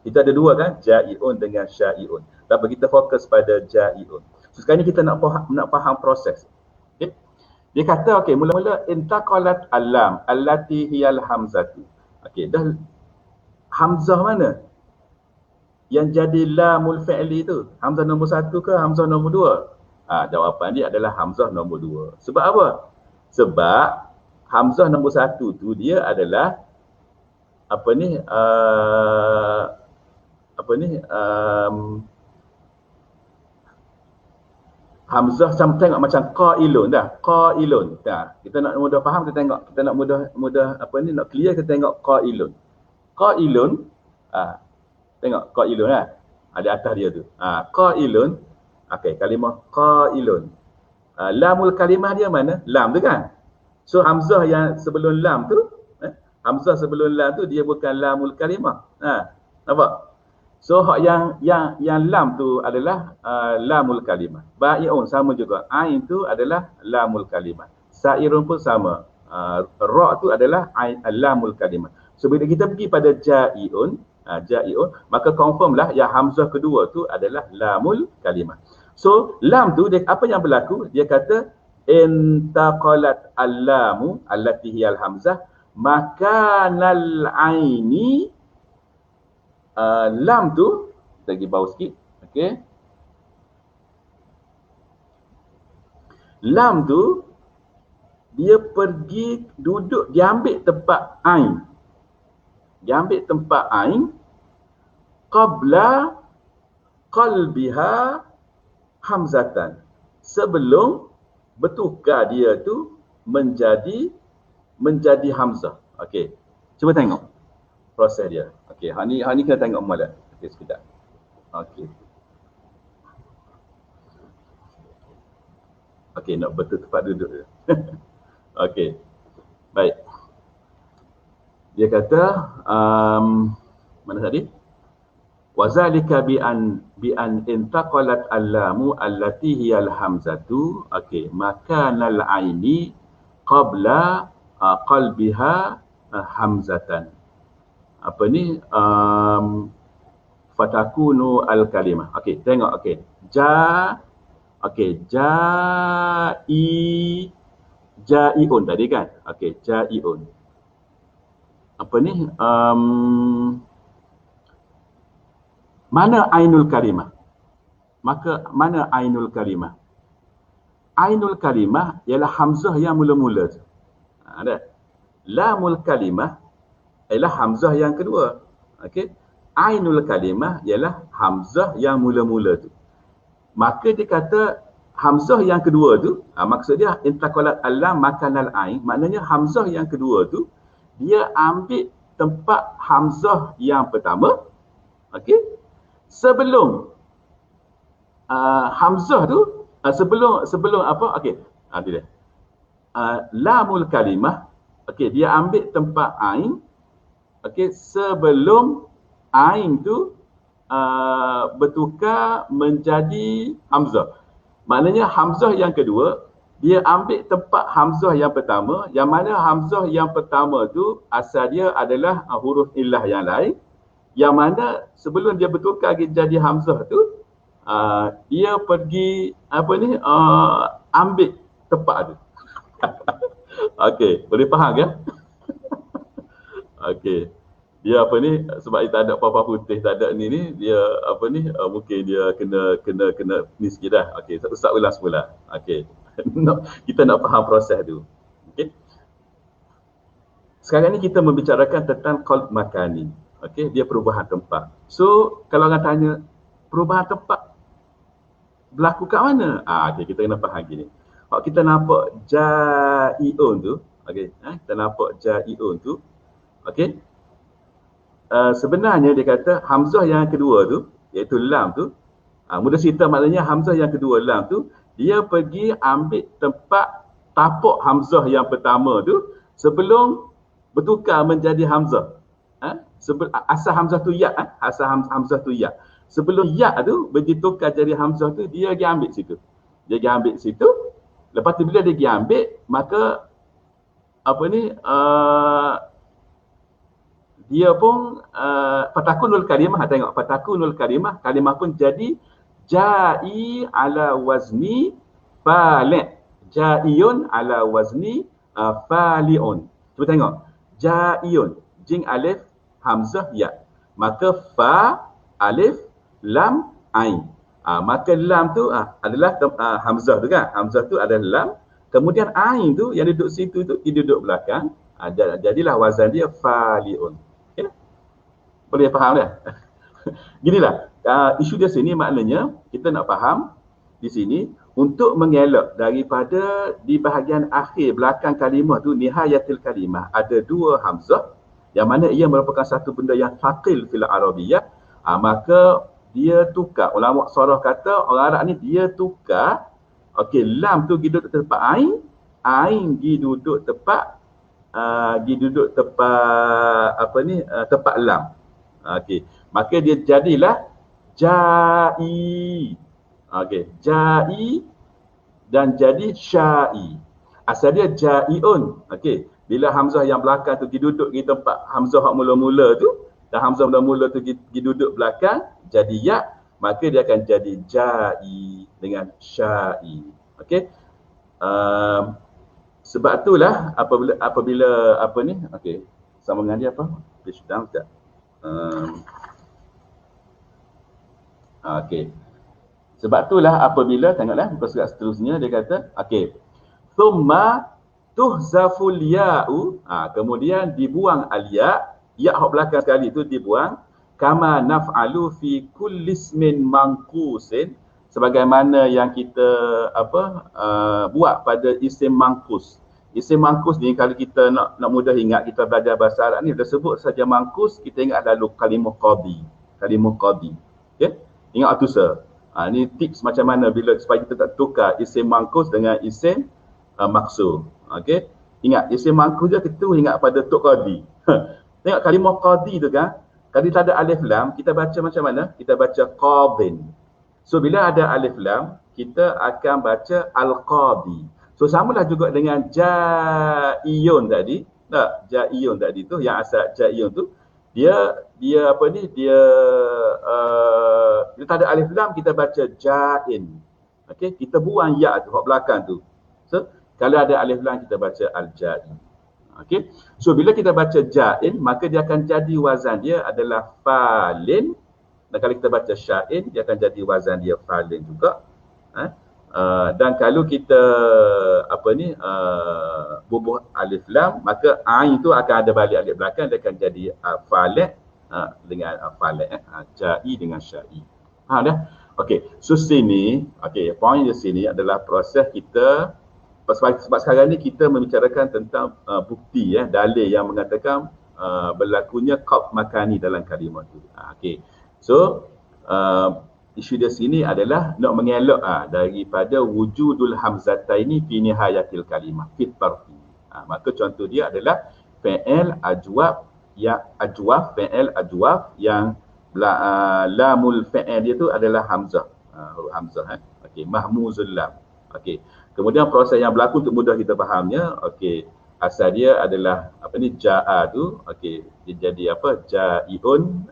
Kita ada dua kan, ja'iun dengan syai'un. Tapi kita fokus pada ja'iun. So, sekarang ni kita nak faham proses. Okay. Dia kata, okey, mula-mula intaqalat al-lam allati hiyal hamzatu. Okey, dah hamzah mana? Yang jadi lamul fi'li tu, hamzah nombor 1 ke hamzah nombor 2? Jawapan dia adalah hamzah nombor 2. Sebab apa? Sebab hamzah nombor 1 tu dia adalah hamzah, sama tengok macam qailun dah, qailun. Kita nak mudah faham, kita nak mudah nak clear, kita tengok qailun. Qailun, tengok qailun ada atas dia tu. Qailun. Okey, kalimah qailun. Lamul kalimah dia mana? Lam tu kan. So hamzah yang sebelum lam tu, hamzah sebelum lam tu dia bukan lamul kalimah. Nampak? So hak yang lam tu adalah lamul kalimah. Ba'iun sama juga. Ain tu adalah lamul kalimah. Sairun pun sama. Ra tu adalah lamul kalimah. So bila kita pergi pada ja'iun, maka confirm lah yang hamzah kedua tu adalah lamul kalimah. So lam tu dia, apa yang berlaku? Dia kata intaqalat al-lamu allati hiyal hamzah makanal aini. Lam tu lagi bawah sikit. Okey, lam tu dia pergi duduk, dia ambil tempat ain. Dia ambil tempat ain qabla qalbiha hamzatan, sebelum bertukar dia tu menjadi hamzah. Okey, cuba tengok proses dia. Okey, hak ni kita tengok malam. Okey, sekejap. Okey. Okey, nak betul tempat duduk dia. Okey. Baik. Dia kata mana tadi? Wazalika bi an intaqalat al-lamu allati hiyal hamzatu. Okey, makanal aini qabla qalbiha hamzatan. Apa ni? Fatakunu al-kalimah. Okey, tengok. Okey. Jaiun tadi kan? Okey, jaiun. Apa ni? Mana ainul kalimah? Maka mana ainul kalimah? Ainul kalimah ialah hamzah yang mula-mula tu. Ada. Lamul kalimah ialah hamzah yang kedua. Okey. Ainul kalimah ialah hamzah yang mula-mula tu. Maka dia kata hamzah yang kedua tu, maksud dia intaqalat al-lam makanal ain, maknanya hamzah yang kedua tu dia ambil tempat hamzah yang pertama. Okey. Sebelum hamzah tu sebelum apa? Okey. Dia. Lamul kalimah, okey, dia ambil tempat ain. Okey, sebelum ain tu bertukar menjadi hamzah. Maknanya hamzah yang kedua dia ambil tempat hamzah yang pertama, yang mana hamzah yang pertama tu asal dia adalah huruf illah yang lain, yang mana sebelum dia bertukar jadi hamzah tu dia pergi ambil tempat tu. Okey, boleh faham kan? Okey. Dia apa ni, sebab dia tak ada apa-apa putih, tak ada ni dia apa ni, mungkin dia kena ni sikit dah. Okey, Ustaz ulang semula. Okey. Kita nak faham proses tu. Okey. Sekarang ni kita membicarakan tentang qalb makani. Okey, dia perubahan tempat. So, kalau orang tanya perubahan tempat berlaku kat mana? Okey, kita kena faham gini. Kalau kita nampak jaiun tu, okey, kita nampak jaiun tu, okey. Sebenarnya dia kata hamzah yang kedua tu, iaitu lam tu, mudah cerita maknanya hamzah yang kedua lam tu, dia pergi ambil tempat tapak hamzah yang pertama tu sebelum bertukar menjadi hamzah. Asal hamzah tu ya, asal hamzah tu ya. Sebelum ya tu bertukar jadi hamzah tu, dia pergi ambil situ. Dia pergi ambil situ. Lepas tu bila dia pergi ambil, maka apa ni, dia pun fatakunul kalimah, tengok fatakunul kalimah, kalimah pun jadi jai ala wazni fali'. Jaiun ala wazni fali'un. Cuba tengok. Jaiun, jing alif hamzah ya. Maka fa alif lam ain. Maka lam tu adalah hamzah tu kan. Hamzah tu adalah lam. Kemudian ain tu yang duduk situ tu dia duduk belakang. Jadilah wazan dia fali'un. Okay? Boleh faham dah? Ginilah, isu dia sini maknanya kita nak faham di sini untuk mengelak daripada di bahagian akhir belakang kalimah tu, nihayatil kalimah, ada dua hamzah yang mana ia merupakan satu benda yang thaqil fil arabiyyah. Maka dia tukar, ulama sarah kata orang Arab ni dia tukar, okey, lam tu pergi duduk tempat ain pergi duduk tempat tempat lam. Okey, maka dia jadilah jai. Okey, jai dan jadi syai. Asal dia jaiun. Okey, bila hamzah yang belakang tu pergi duduk di tempat hamzah yang mula-mula tu, dan hamzah mula-mula tu pergi duduk belakang jadi ya, maka dia akan jadi jai dengan syai. Okey. Sebab itulah apabila apa ni, okey, sambungan dia apa? Dia sedang tak? Okey. Sebab itulah apabila, tengoklah muka surat seterusnya dia kata, okey, thumma tuhzaful ya'u, kemudian dibuang al-ya', ya hak belakang sekali itu dibuang, kama naf'alu fi kulli ismin manqusin, sebagaimana yang kita buat pada isim manqus. Isim manqus ni kalau kita nak mudah ingat, kita belajar bahasa Arab ni dah sebut saja manqus, kita ingat lalu kalimah qadi. Kalimah qadi. Okey? Ingat atusa. Ni tips macam mana bila supaya kita tak tukar isim manqus dengan isim maksur. Okey? Ingat isim manqus je kita ingat pada tok qadi. Tengok kalimah qadi tu kan, kalau tak ada alif lam, kita baca macam mana? Kita baca qadin. So bila ada alif lam, kita akan baca al-qadi. So samalah juga dengan jaiyun tadi. Tak, Ja'iyun tadi tu, yang asal Ja'iyun tu, dia apa ni, dia tak ada alif lam, kita baca Ja'in. Okey, kita buang ya tu, hok belakang tu. So, kalau ada alif lam, kita baca Al-Ja'i. Okey, so bila kita baca Ja'in, maka dia akan jadi wazan dia adalah Falin. Dan kalau kita baca Sya'in, dia akan jadi wazan dia Falin juga. Dan kalau kita bubuh alif lam, maka ain tu akan ada balik alif belakang, dia akan jadi falak dengan falak, ja'i dengan sya'i. Faham dah? Okey, so sini, okey, poin di sini adalah proses kita, sebab sekarang ni kita membicarakan tentang bukti dalil yang mengatakan berlakunya qaf makani dalam kalimah tu. Okey. So isu di sini adalah nak mengelak daripada wujudul hamzataini fi nihayatil kalimah fit tarfi. Maka contoh dia adalah fi'il ajwaf yang lamul fi'il dia tu adalah hamzah. Huruf hamzah Okey, mahmuzul lam. Okey. Kemudian proses yang berlaku untuk mudah kita fahamnya, okey, asal dia adalah ja'a tu, okey, dia jadi apa? Ja'iun.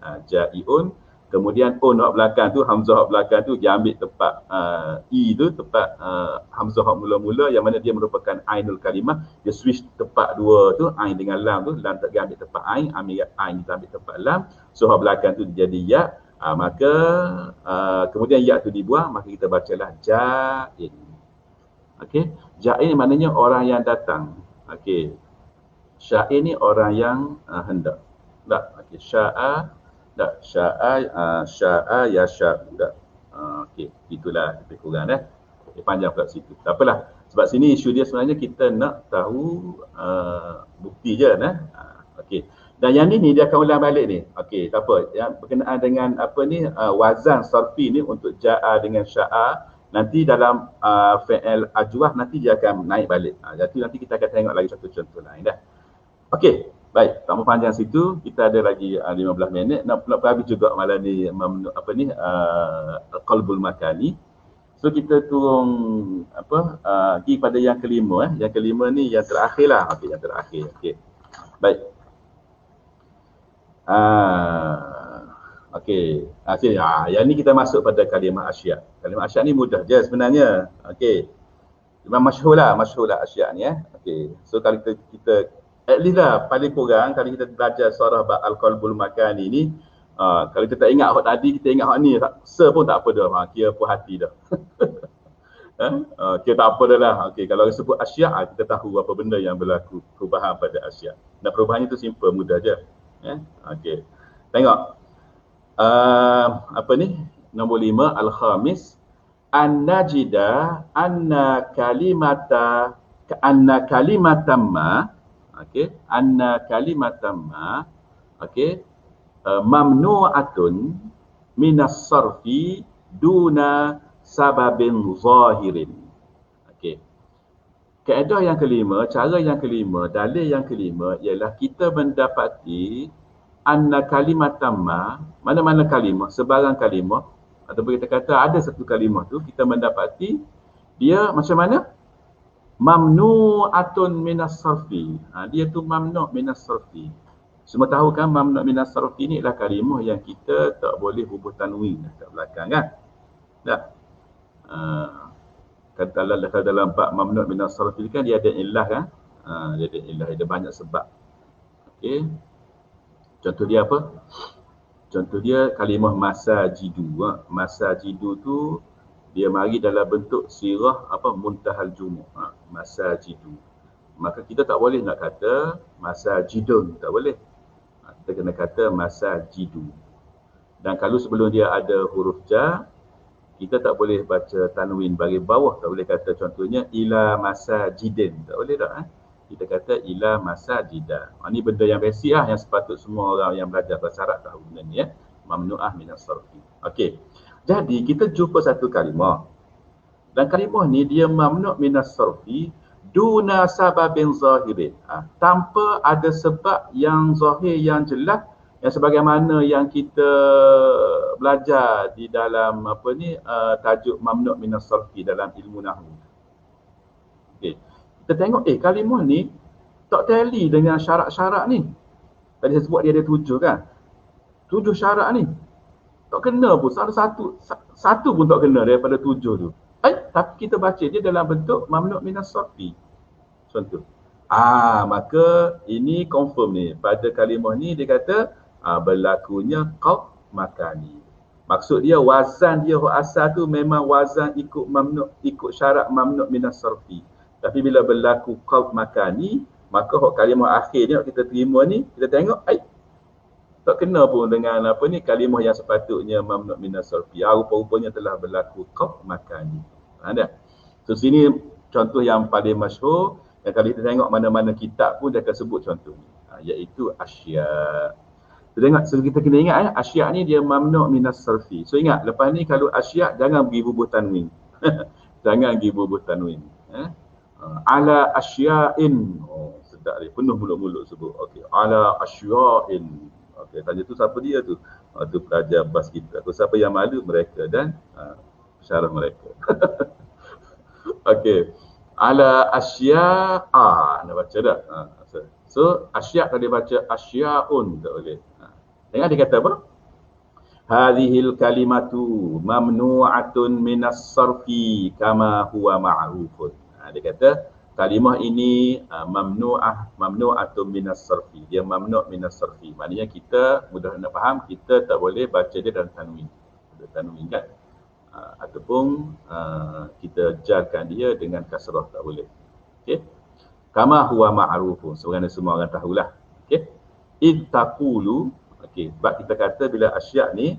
Kemudian hok belakang tu, hamzah hok belakang tu dia ambil tempat i tu, tempat hamzah hok mula-mula yang mana dia merupakan ainul kalimah. Dia switch tempat dua tu, ain dengan lam tu, lam tak ambil tempat ain, ain kita ambil tempat lam. So hok belakang tu jadi ya. Maka kemudian ya tu dibuang, maka kita bacalah ja'in. Okey, ja'in maknanya orang yang datang. Okey. Sya'in ni orang yang hendak. Tak, okey, sya'a tak, sya'a ya sya'u tak. Okey, itulah lebih kurang panjang pula situ. Tak apalah. Sebab sini isu dia sebenarnya kita nak tahu bukti je Okey. Dan yang ni dia akan ulang balik ni. Okey, tak apa. Yang berkenaan dengan wazan sarfi ni untuk ja'a dengan sya'a, nanti dalam fi'il ajwaf nanti dia akan naik balik. Jadi nanti kita akan tengok lagi satu contoh lain dah. Okey. Baik, tak mau panjang situ, kita ada lagi 15 minit. Nak habis juga malam ni qalbul makani. So kita turun pergi pada yang kelima Yang kelima ni yang terakhir lah. Okey, yang terakhir. Okey. Baik. Okey. Yang ni kita masuk pada kalimah asya'. Kalimah asya' ni mudah je sebenarnya. Okey. Memang masyhur lah asya' ni Okey. So kalau kita at least lah, paling kurang kalau kita belajar surah Al-Qalbul Makani ni, kalau kita tak ingat hak tadi, kita ingat hak ni, pun tak apa dah, kira puas hati dah. Kira tak apa dah lah. Okay, kalau sebut asya', kita tahu apa benda yang berlaku, perubahan pada asya'. Dan perubahannya tu simple, mudah je. Okay. Tengok. Nombor 5, Al-Khamis. An-najida anna kalimatamma okey, anna kalimatamma mamnu'atun minas sarfi duna sababin zahirin. Okey. Kaedah yang kelima, cara yang kelima, dalil yang kelima ialah kita mendapati anna kalimatamma, mana-mana kalimah, sebarang kalimah, ataupun kita kata ada satu kalimah tu, kita mendapati dia macam mana? Mamnu'atun minas sarfi. Dia tu mamnu' minas sarfi. Semua tahu kan mamnu' minas sarfi ni adalah kalimah yang kita tak boleh hubung tanwin kat belakang kan? Tak. Kalau dalam bab mamnu' minas sarfi kan dia ada illah kan? Dia ada illah, ada banyak sebab. Okey. Contoh dia apa? Contoh dia kalimah masajidu. Masajidu tu dia mari dalam bentuk sirah muntahal jumu', masajidu. Maka kita tak boleh nak kata masajidun, tak boleh. Kita kena kata masajidu. Dan kalau sebelum dia ada huruf jar, kita tak boleh baca tanwin bagi bawah, tak boleh kata contohnya ila masajidin, tak boleh tak Kita kata ila masajida. Ini benda yang basic yang sepatut semua orang yang belajar bahasa Arab tahu benda ni mamnu'ah minas sarfi. Okey. Jadi kita jumpa satu kalimah. Dan kalimah ni dia mamnu' minas sarfi duna sababin zahirin. Tanpa ada sebab yang zahir yang jelas, yang sebagaimana yang kita belajar di dalam tajuk mamnu' minas sarfi dalam ilmu nahwu. Okey. Kita tengok kalimah ni tak tally dengan syarat-syarat ni. Tadi saya sebut dia ada 7 kan. 7 syarat ni. Tak kena pun. Satu pun tak kena daripada 7 tu. Tapi kita baca dia dalam bentuk mamnu' minas sarfi. Contoh. Maka ini confirm ni. Pada kalimah ni dia kata berlakunya qaf makani. Maksud dia wazan dia asal tu memang wazan ikut syarat mamnu' minas sarfi. Tapi bila berlaku qaf makani, maka kalimah akhir ni kita terima ni, kita tengok tak kena pun dengan kalimah yang sepatutnya mamnu' minas sarfi. Rupa-rupanya telah berlaku qaf makani. Ada. So sini contoh yang paling masyhur, yang kalau kita tengok mana-mana kitab pun dia akan sebut contoh ni, iaitu asya'. So kita kena ingat asya' ni dia mamnu' minas sarfi. So ingat lepas ni kalau asya' jangan pergi bubuh tanwin. Jangan pergi bubuh tanwin. Ala asya'in. Sedap dia, penuh mulut-mulut sebut. Okey, ala asya'in. Okey, tanya tu siapa dia tu? Tu pelajar bas kita. Siapa yang malu? Mereka dan syarah mereka. Okey. Ala asya'a. Nak baca tak? So asya' kalau dia baca asya'un tak boleh. Tengok dia kata apa? Hadhil kalimatu mamnu'atun minas sarfi kama huwa ma'rufun. Dia kata kalimah ini mamnu'atun minas sarfi. Dia mamnu' minas sarfi. Maknanya kita mudah nak faham, kita tak boleh baca dia dalam tanwin. Tanwin kan? Ataupun kita jarkan dia dengan kasrah, tak boleh. Okey. Kama huwa ma'rufun. Sebenarnya semua orang tahulah. Okey. Id taqulu. Okey, sebab kita kata bila asya' ni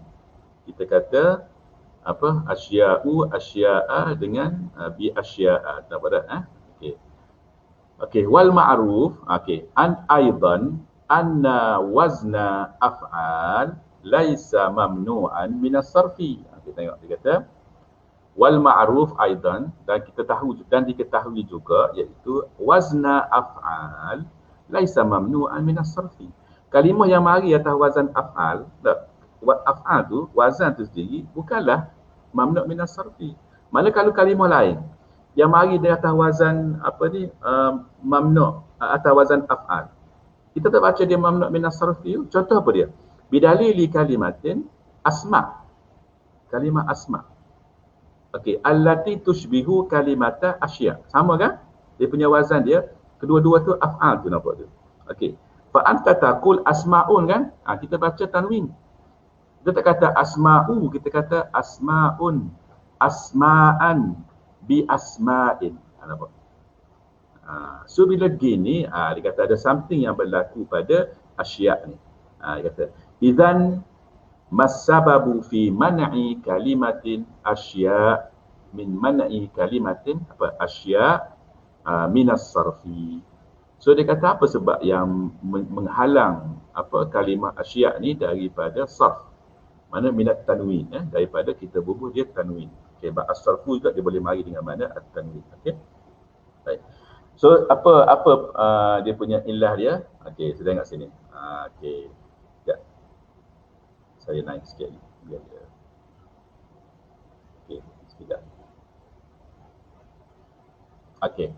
kita kata asya'u, asya'a dengan bi asya'a. Tak pada okey. Okey, wal ma'ruf, okey, an aidan anna wazna af'al laisa mamnu'an minas sarfi. Kita tengok dia kata wal ma'ruf aidan, dan kita tahu dan diketahui juga iaitu wazna af'al laisa mamnu'an minas sarfi. Kalimah yang mari atas wazan af'al, af'al tu, wazan tu sendiri bukanlah mamnu' minas sarfi. Mana kalau kalimah lain yang mari di atas wazan mamnu' atas wazan af'al, kita tak baca dia mamnu' minas sarfi. Contoh apa dia? Bidalili kalimatin asma'. Kalimah asma'. Okey, allati tushbihu kalimata asya'. Sama kan? Dia punya wazan dia, kedua-dua tu af'al tu nampak tu. Okey. Fa anta taqul asma'un kan? Kita baca tanwin. Kita tak kata asma'u, kita kata asma'un, asma'an, bi asma'in. Nampak? So bila gini, dia kata ada something yang berlaku pada asya' ni. Dia kata, idzan masababu fi man'i kalimatin asya' min man'i kalimatin asya' minas sarfi. So dia kata apa sebab yang menghalang kalimah asya' ni daripada sarf. Mana minat tanwin, daripada kita bubuh dia tanwin. Okey, as-sarfu juga dia boleh mari dengan mana at-tanwin. Okey. Baik. So apa dia punya illah dia? Okey, saya tengok sini. Okey. Sekejap. Saya naik sikit biar dia. Okey, sekejap. Okey.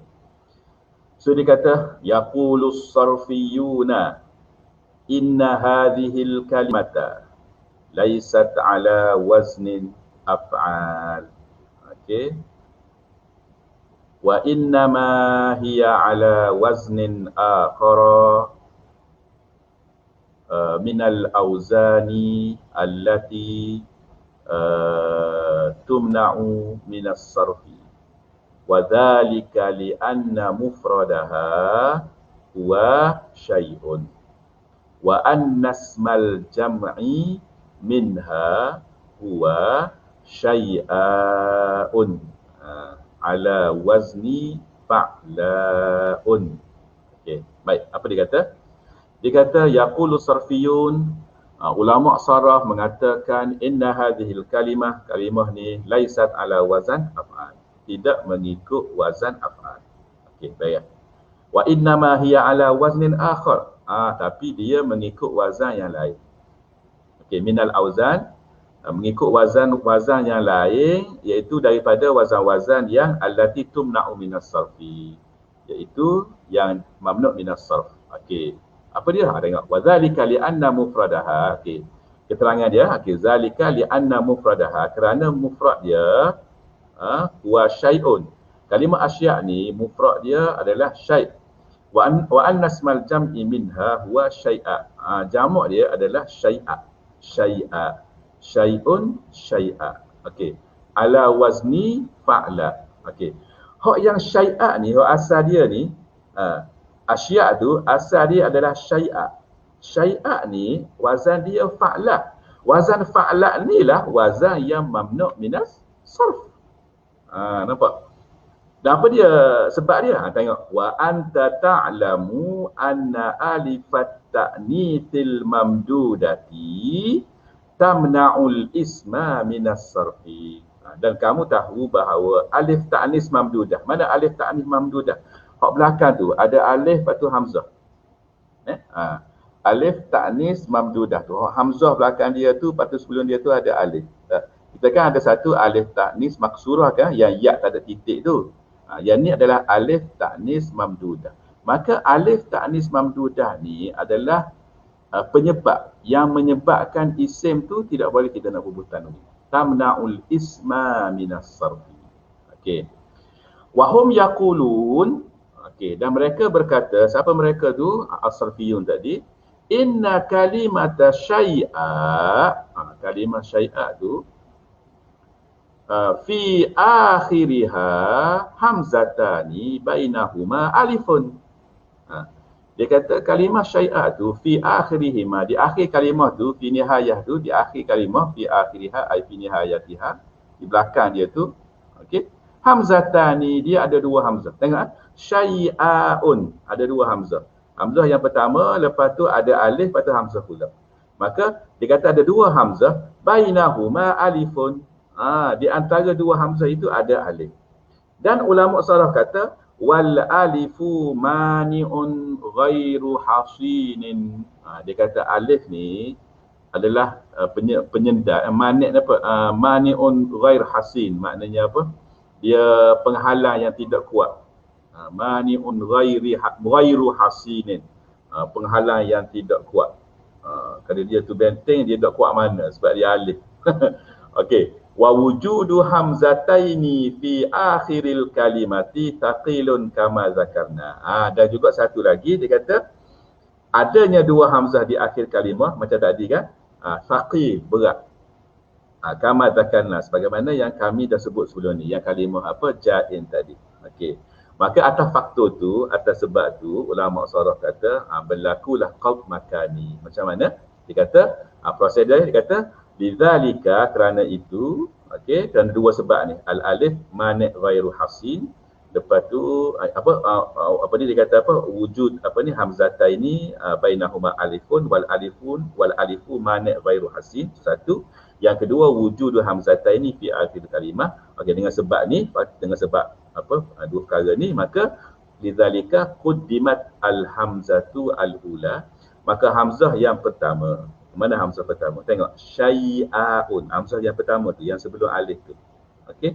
So dia kata yaqulus sarfiyuna inna hadhil kalimata laysat ala waznin af'al. Okey. Wa innama hiya ala waznin akhara minal awzani allati tumna'u minas sarfi. وَذَلِكَ لِأَنَّ مُفْرَدَهَا هُوَ شَيْءٌ وَأَنَّ اسْمَ الْجَمْعِ مِنْهَا هُوَ شَيْئٌ عَلَى وَزْنِ فَعْلَاءٌ. Okey, baik. Apa dia kata? Dia kata yaqulu sarfiyun, ulama saraf mengatakan inna hadhil kalimah ni laisat ala wazan af'al. Tidak mengikut wazan af'al. Okey, baik. Wa innama hiya ala waznin akhar. Tapi dia mengikut wazan yang lain. Okey, minal auzan, mengikut wazan yang lain, iaitu daripada wazan-wazan yang allati tumna'u minas sarfi, iaitu yang mamnu' minas sarf. Okey. Apa dia? Tengok. Wa dzalika li anna mufradaha. Okey. Keterangan dia, okey, zalika li anna mufradaha, kerana mufrad dia wa syai'un. Kalimah asya' ni mufrad dia adalah syai'. Wa anna ismal jam'i minha huwa syai'a. Jamak dia adalah syai'a. Syai'a. Syai'un syai'a. Okey. Ala wazni fa'la. Okey. Hak yang syai'a ni, hak asal dia ni, asya' tu asal dia adalah syai'a. Syai'a ni wazan dia fa'la. Wazan fa'la ni lah wazan yang mamnu' minas sarf. Nampak? Dan apa dia sebab dia? Tengok. Wa anta ta'lamu anna alifat ta'nitsil mamdudati tamna'ul isma minas sarfi. Dan kamu tahu bahawa alif ta'nis mamdudah. Mana alif ta'nis mamdudah? Hak belakang tu ada alif lepas tu hamzah. Alif ta'nis mamdudah tu. Hamzah belakang dia tu, lepas tu sebelum dia tu ada alif. Kita kan ada satu alif ta'nis maksurah kan, yang ya tak ada titik tu. Yang ni adalah alif ta'nis mamdudah. Maka alif ta'nis mamdudah ni adalah penyebab yang menyebabkan isim tu tidak boleh kita nak bubuh tanwin. Tamna'ul isma minas sarfi. Okey. Wahum yaqulun, okey, dan mereka berkata, siapa mereka tu? As-sarfiyun tadi. Inna kalimata syai'a, kalimah syai'a tu fi akhiriha hamzatani bainahuma alifun. Dia kata kalimah syai'a tu fi akhirihima, di akhir kalimah tu, fi nihayah tu, di akhir kalimah, fi akhiriha ay fi nihayatiha, di belakang dia tu, okey, hamzatani, dia ada dua hamzah. Tengok, syai'aun, ada dua hamzah. Hamzah yang pertama, lepas tu ada alif, lepas tu hamzah pula. Maka dia kata ada dua hamzah, bainahuma alifun. Di antara dua hamzah itu ada alif. Dan ulama saraf kata wal alifu mani'un ghairu hasinin. Dia kata alif ni adalah penyendal, mani' apa? Mani'un ghair hasin, maknanya apa? Dia penghalang yang tidak kuat. Mani'un ghairu hasinin, penghalang yang tidak kuat. Kalau dia tu benteng, dia tak kuat mana sebab dia alif. Okey. Wa wujudu hamzataini fi akhiril kalimati thaqilun kama zakarna. Dan juga satu lagi dia kata adanya dua hamzah di akhir kalimah macam tadi kan, thaqil, berat. Kama zakarna, sebagaimana yang kami dah sebut sebelum ni, yang kalimah apa, ja'in tadi. Okey. Maka atas faktor tu, atas sebab tu, ulama saraf kata berlakulah qalb makani. Macam mana? Dia kata prosedur dia kata lidzalika, kerana itu, okey, kerana dua sebab ni, al alif mani' ghairu hasin, lepas tu apa ni dia kata apa, wujud apa ni hamzataini bainahuma alifun wal alifu mani' ghairu hasin, satu. Yang kedua, wujud hamzataini fi akhir kalimah. Okey, dengan sebab ni, dengan sebab apa, dua perkara ni, maka lidzalika quddimat al hamzatu al ula, maka hamzah yang pertama. Mana hamzah pertama? Tengok, syai'aun, hamzah yang pertama tu, yang sebelum alif tu. Okey,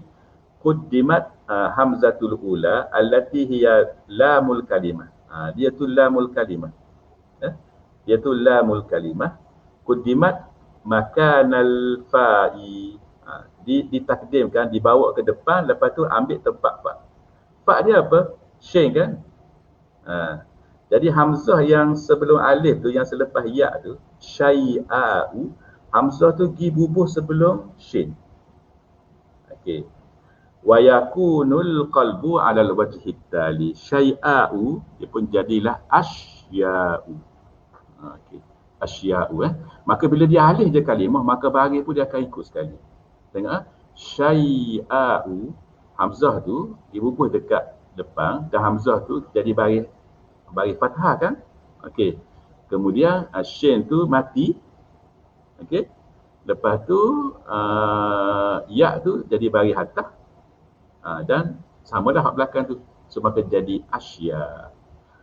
quddimat hamzatul ula allati hiya lamul kalimah. Dia tu lamul kalimah. Dia tu lamul kalimah. Quddimat makanal fa'i, ditakdimkan, dibawa ke depan, lepas tu ambil tempat fa. Fa dia apa? Shin kan? Jadi hamzah yang sebelum alif tu, yang selepas ya tu, syai'a'u, hamzah tu pergi bubuh sebelum shin. Okey. Wa yakunul qalbu 'ala al-wajhi tali. Syai'a'u, dia pun jadilah asya'u. Okey. Asya'u Maka bila dia alih je kalimah, maka baris pun dia akan ikut sekali. Tengok, syai'a'u, hamzah tu dibubuh dekat depan, dan hamzah tu jadi baris fathah kan? Okey. Kemudian shin tu mati. Okey. Lepas tu ya tu jadi baris atas. Dan samalah hak belakang tu. So maka jadi asya.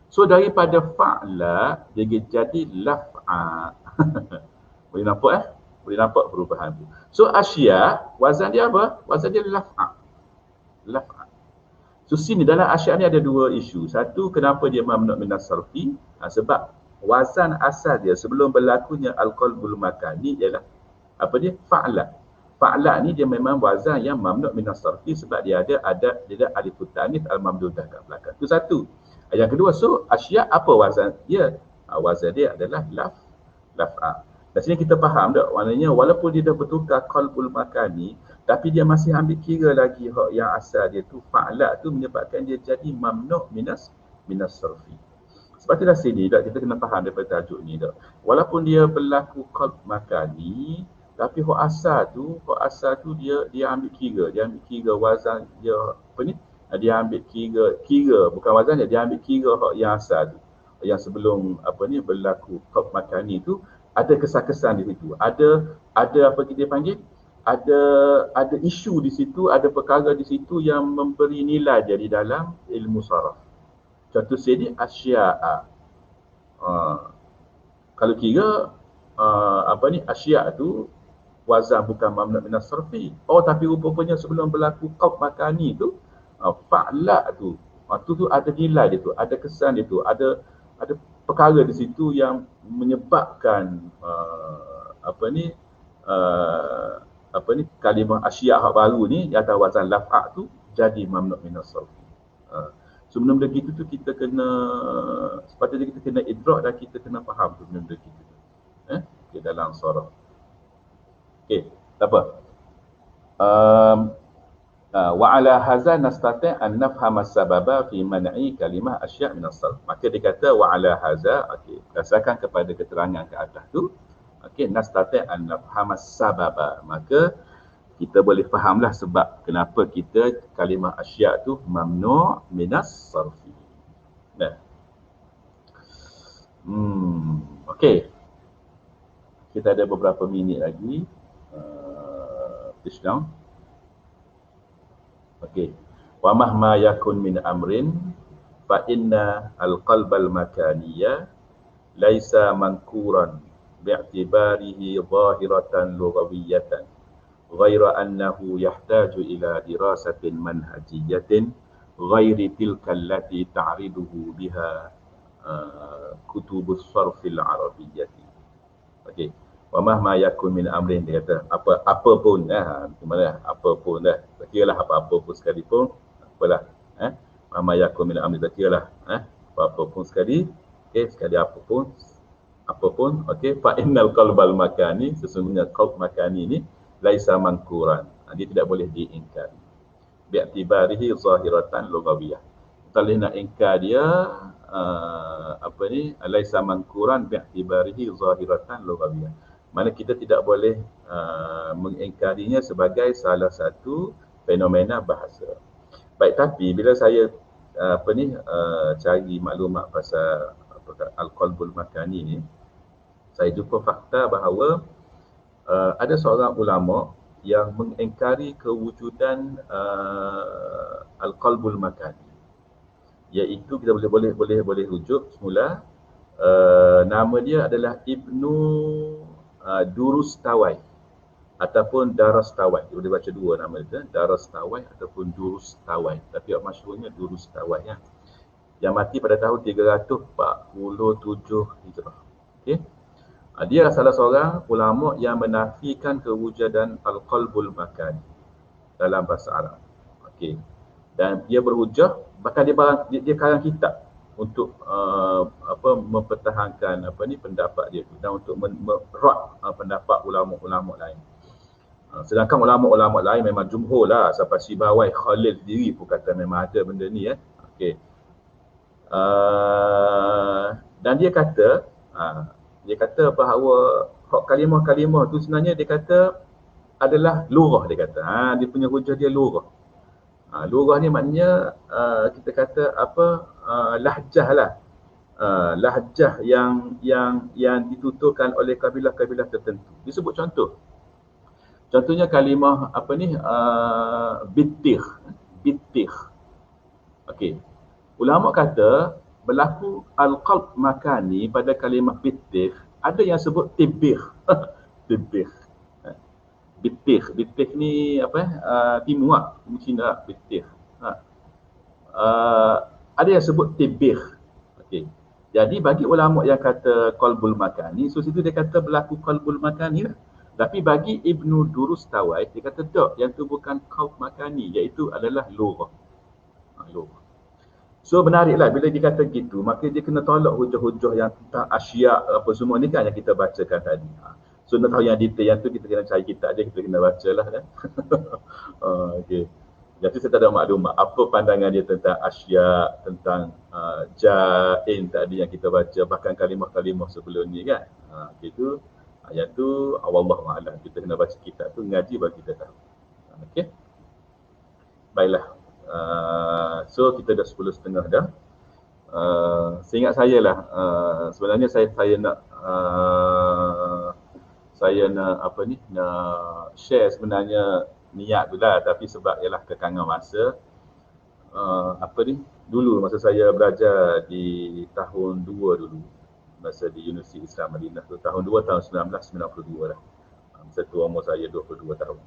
So daripada fa'la dia jadi laf'a. Boleh nampak Boleh nampak perubahan tu. So asya, wazan dia apa? Wazan dia laf'a. Laf'a. So sini dalam asyiat ni ada dua isu. Satu, kenapa dia mamnu' minas sarfi? Sebab wazan asal dia sebelum berlakunya al-qalbul makani ialah apa dia? Fa'la. Fa'la ni dia memang wazan yang mamnu' minas sarfi sebab dia ada alif tanis al-mamdudah kat belakang. Itu satu. Yang kedua, so asyiat apa wazan dia? Wazan dia adalah laf'a. Dan sini kita faham tak? Maknanya walaupun dia dah bertukar qalbul makani, tapi dia masih ambil kira lagi yang asal dia tu fa'la tu menyebabkan dia jadi mamnu' minas sarfi. Sebab itulah sini tak, kita kena faham daripada tajuk ni tak. Walaupun dia berlaku qalb makani, tapi hak asal tu dia ambil kira wazan dia apa ni? Dia ambil kira bukan wazan dia ambil kira hak yang asal tu. Yang sebelum apa ni berlaku qalb makani tu ada kesan-kesan di situ. Ada apa kita panggil? Ada isu di situ, ada perkara di situ yang memberi nilai dia di dalam ilmu saraf. Contoh sini asya'a. Kalau kira asya' tu wazan bukan mamnu' minas sarfi. Tapi rupanya sebelum berlaku qalb makani tu fa'la tu. Tu ada nilai dia tu, ada kesan dia tu, ada perkara di situ yang menyebabkan kalimah asya' hak baru ni yang atas wazan laf'a tu jadi mamnu' minas sarfi. Sebelum begitu tu kita kena sepatutnya kita kena idrak dan kita kena faham tu benda kita. Okay, dalam saraf. Okey, tak apa. Wa ala hadza nastati' an nafhama as-sababa fi man'i kalimah asya' min as-sarf. Maka dia kata wa ala hadza, okey, berdasarkan kepada keterangan ke atas tu, okey, nastati' an nafhama as-sababa. Maka kita boleh fahamlah sebab kenapa kita kalimah asya' tu mamnu' minas sarfi. Nah. Okey. Kita ada beberapa minit lagi. Push down. Okey. Wa mahma yakun min amrin fa inna al-qalbal makaniyya laisa mankuran bi'tibarihi zahiratan lughawiyatan ghaira annahu yahtaju ila dirasatin manhajiyatin ghairi tilka allati ta'riduhu biha kutubus sarfil arabiyyati. Okey. Wa mahma yakun min amrin, dia kata apa pun apa pun dah. Kiralah apa pun sekalipun, apalah mahma yakun min amrin, kiralah apa pun sekali, okey, sekali apa pun, okey, fa innal qalbal makani, sesungguhnya qalb makani ni laisa mankuran, dia tidak boleh diingkari. Bi'tibarihi zahiratan lughawiyah. Kalau nak ingkar dia laisa mankuran bi'tibarihi zahiratan lughawiyah. Mana kita tidak boleh mengingkarinya sebagai salah satu fenomena bahasa. Baik, tapi bila saya cari maklumat pasal al-qalbul makani ni, saya jumpa fakta bahawa ada seorang ulama yang mengingkari kewujudan al-qalbul makani. Iaitu kita boleh rujuk semula, nama dia adalah Ibnu Durustawai ataupun Darastawai. Dia boleh baca dua nama dia, Darastawai ataupun Durustawai. Tapi yang masyhurnya Durustawai ya. Yang mati pada tahun 347 Hijrah. Okey. Dia salah seorang ulama yang menafikan kewujudan al-qalbul makani dalam bahasa Arab. Okey. Dan dia berhujah, bahkan dia karang kitab untuk mempertahankan pendapat dia tu dan untuk merot pendapat ulama-ulama lain. Sedangkan ulama-ulama lain memang jumhur lah, sampai Sibawai Khalil sendiri pun kata memang ada benda ni Okey. Dan dia kata bahawa kalimah-kalimah tu sebenarnya dia kata adalah lughah, dia kata. Dia punya hujah dia lughah. Lughah ni maknanya kita kata lahjah lah. Lahjah yang dituturkan oleh kabilah-kabilah tertentu. Disebut contoh. Contohnya kalimah bittih. Okey. Ulama kata berlaku al-qalb makani pada kalimah bittih, ada yang sebut tibih. Tibih. Bittih ni timur lah, Cina bittih. ada yang sebut tibih. Okey. Jadi bagi ulama yang kata qalbul makani, so situ dia kata berlaku qalbul makani lah. Tapi bagi Ibnu Durustawai, dia kata tak, yang tu bukan qalb makani, iaitu adalah lughah. Lughah. So menariklah bila dia kata gitu, maka dia kena tolak hujah-hujah yang tentang asyak apa semua ni kan yang kita bacakan tadi. So nak tahu yang detail yang tu kita kena cari kitab dia, kita kena baca lah kan. Okey. Jadi saya tak ada maklumat apa pandangan dia tentang asyak, tentang jain tadi yang kita baca, bahkan kalimah-kalimah sebelum ni kan. Itu ayat tu wallahu a'lam, kita kena baca kitab tu, ngaji bagi kita tahu. Okey. Baiklah. So kita dah 10.30 dah. Seingat saya lah, sebenarnya saya nak apa ni, nak share sebenarnya niat tu lah, tapi sebab ialah kekangan masa, apa ni, dulu masa saya belajar di tahun 2 dulu, masa di Universiti Islam Madinah tu, tahun 1992 lah. Masa tu umur saya 22 tahun.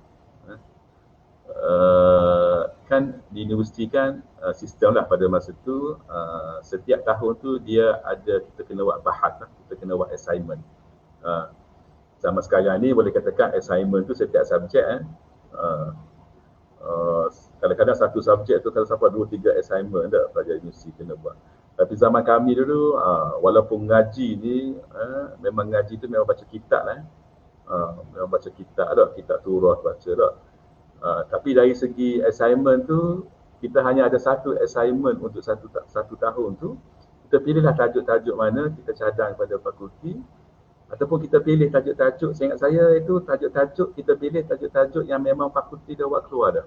Kan di universiti kan sistem lah pada masa tu, setiap tahun tu dia ada, kita kena buat bahat lah, kita kena buat assignment. Sama sekarang ni boleh katakan assignment tu setiap subjek kadang-kadang satu subjek tu kalau sampai 2-3 assignment dah pelajar universiti kena buat. Tapi zaman kami dulu, walaupun ngaji ni, memang ngaji tu memang baca kitab lah. Memang baca kitab dah, kitab turah baca dah. Tapi dari segi assignment tu, kita hanya ada satu assignment untuk satu tahun tu. Kita pilihlah tajuk-tajuk mana kita cadang pada fakulti, ataupun kita pilih tajuk-tajuk, saya ingat saya itu tajuk-tajuk, kita pilih tajuk-tajuk yang memang fakulti dah buat keluar dah.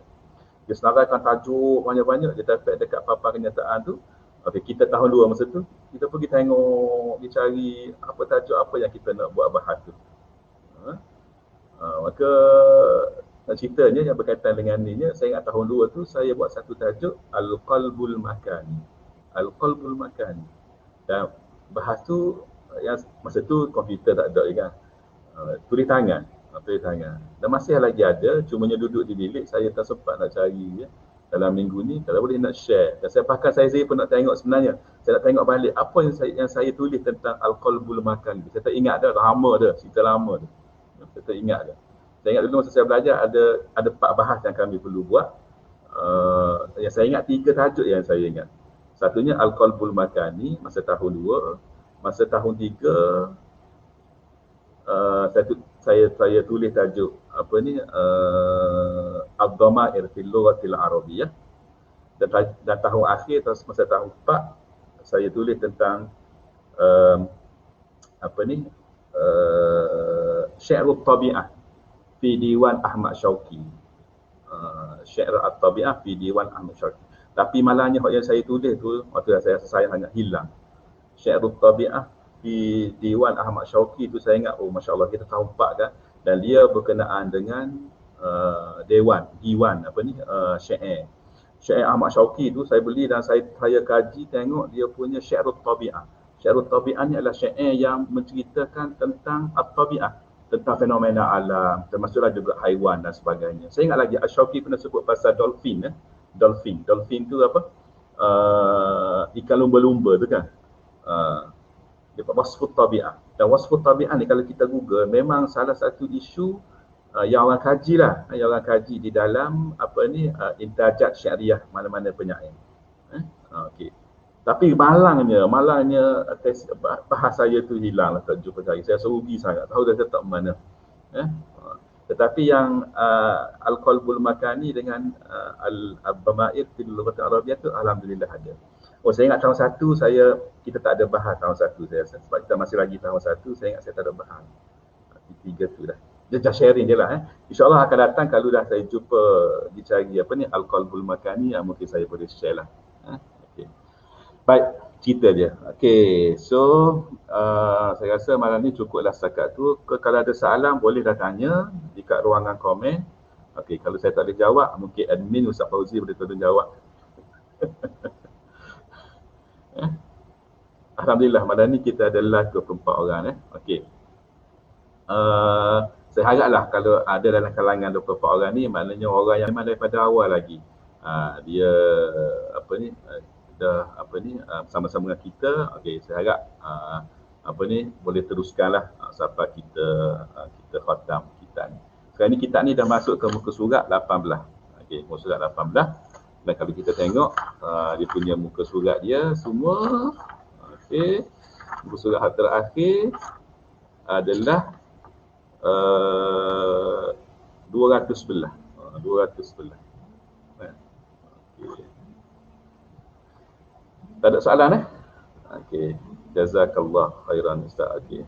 Dia senaraikan tajuk banyak-banyak, dia dapat dekat papan kenyataan tu. Okey, kita tahun 2 masa tu, kita pergi tengok, dia cari apa tajuk apa yang kita nak buat bahas tu. Maka ceritanya yang berkaitan dengan ni, saya ingat tahun 2 tu saya buat satu tajuk Al-Qalbul Makani. Al-Qalbul Makani. Dan bahas tu, yang masa tu komputer tak ada kan. Tulis tangan. Dan masih lagi ada, cumanya duduk di bilik, saya tak sempat nak cari dalam minggu ni, kalau boleh nak share. Dan saya pun nak tengok sebenarnya. Saya nak tengok balik apa yang saya tulis tentang Al-Qalbul Makani. Saya tak ingat dah, lama dah, cerita lama dah. Saya tak ingat dah. Saya ingat dulu masa saya belajar ada 4 bahas yang kami perlu buat. Yang saya ingat 3 tajuk yang saya ingat. Satunya Al-Qalbul Makani masa tahun 2. Masa tahun 3 saya tulis tajuk apa ni, Ad-Dhamair fil Lughatil Arabiyyah. Dan tahun akhir masa tahun 4 saya tulis tentang apa ni, Syi'rut Tabi'ah fi Diwan Ahmad Syauqi. Syi'r At-Tabi'ah fi Diwan Ahmad Syauqi. Tapi malangnya yang saya tulis tu, waktu saya hanya hilang. Syi'rut Tabi'ah fi Diwan Ahmad Syauqi tu saya ingat, masya-Allah kita tahun 4 kan, dan dia berkenaan dengan diwan apa ni, syair. Syair Ahmad Syauqi tu saya beli dan saya kaji tengok dia punya Syi'rut Tabi'ah. Syi'rut Tabi'ah ni adalah syair yang menceritakan tentang at-tabi'ah, tentang fenomena alam, termasuklah juga haiwan dan sebagainya. Saya ingat lagi Asy-Syauqi pernah sebut pasal dolphin. Dolphin tu apa? Ikan lumba-lumba tu kan. Dia wasfut tabi'ah. Dan wasfut tabi'ah ni kalau kita Google, memang salah satu isu yang orang kaji lah, yang orang kaji di dalam apa ni, intajat syariah mana-mana penyair. Okey. Tapi malangnya bahas saya tu hilang lah, tak jumpa saya. Saya serugi sangat, tahu dah tak mana. Tetapi yang Al-Qalbul Makani dengan Al-Dhamair fil Lughatil Arabiyyah tu alhamdulillah ada. Saya ingat tahun 1 kita tak ada bahas tahun 1 saya rasa. Sebab kita masih lagi tahun 1, saya ingat saya tak ada bahas. 3 tu dah. Dia just sharing je lah. InsyaAllah akan datang kalau dah saya jumpa dicari apa ni Al-Qalbul Makani, mungkin saya boleh share lah. Okay. Baik, cerita dia. Okey, so saya rasa malam ni cukuplah setakat tu. Kalau ada soalan boleh dah tanya dekat ruangan komen. Okey, kalau saya tak boleh jawab, mungkin admin Ustaz Fauzi boleh tolong jawab. Alhamdulillah malam ni kita ada live 24 orang Okey. Saya haraplah kalau ada dalam kalangan 24 orang ni, maknanya orang yang memang daripada awal lagi Dia apa ni dah sama-sama dengan kita. Okey, saya harap boleh teruskanlah sampai kita khatam kitab ni. Sekarang ni kitab ni dah masuk ke muka surat 18. Okey, muka surat 18. Dan kalau kita tengok dia punya muka surat dia semua, okey, muka surat terakhir adalah 211. 211. Okay. Tak ada soalan Okey. Jazakallah khairan Ustaz. Okey.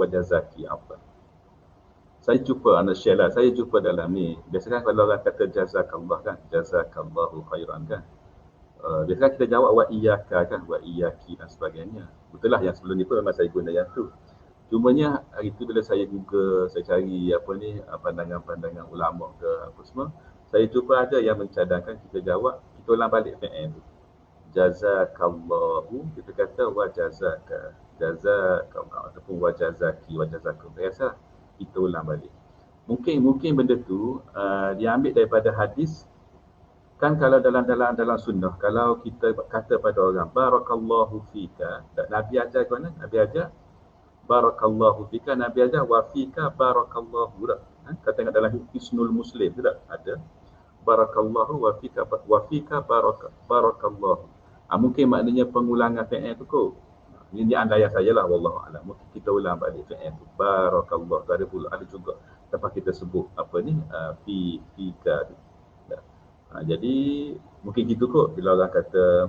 Wajazaki apa? Saya jumpa share lah. Saya jumpa dalam ni. Biasanya kalau orang kata jazakallah kan, jazakallahu khairan kan. Biasanya kita jawab wa iyyaka kan, wa iyyaki dan sebagainya. Betul lah, yang sebelum ni pun memang saya guna yang tu. Cumanya hari tu bila saya Google, saya cari pandangan-pandangan ulama ke apa semua, saya jumpa ada yang mencadangkan kita jawab, kita ulang balik fi'il tu. Jazakallahu, kita kata wa jazaka, jazakallahu ataupun wa jazaki, wa jazakum. Biasa kita ulang balik. Mungkin benda tu diambil daripada hadis. Kan kalau dalam sunnah, kalau kita kata pada orang barakallahu fika, Nabi ajar ke mana? Nabi ajar barakallahu fika, Nabi ajar wa fika barakallahu. Kita tengok dalam Hisnul Muslim tu tak ada barakallahu wa fika barakallahu. Mungkin maknanya pengulangan fi'il tu kot. Ini andaian saya lah, wallahu a'lam. Mungkin kita ulang balik fi'il tu. Barakallahu, ada juga tempat kita sebut fika tu. Jadi mungkin gitu kot bila orang kata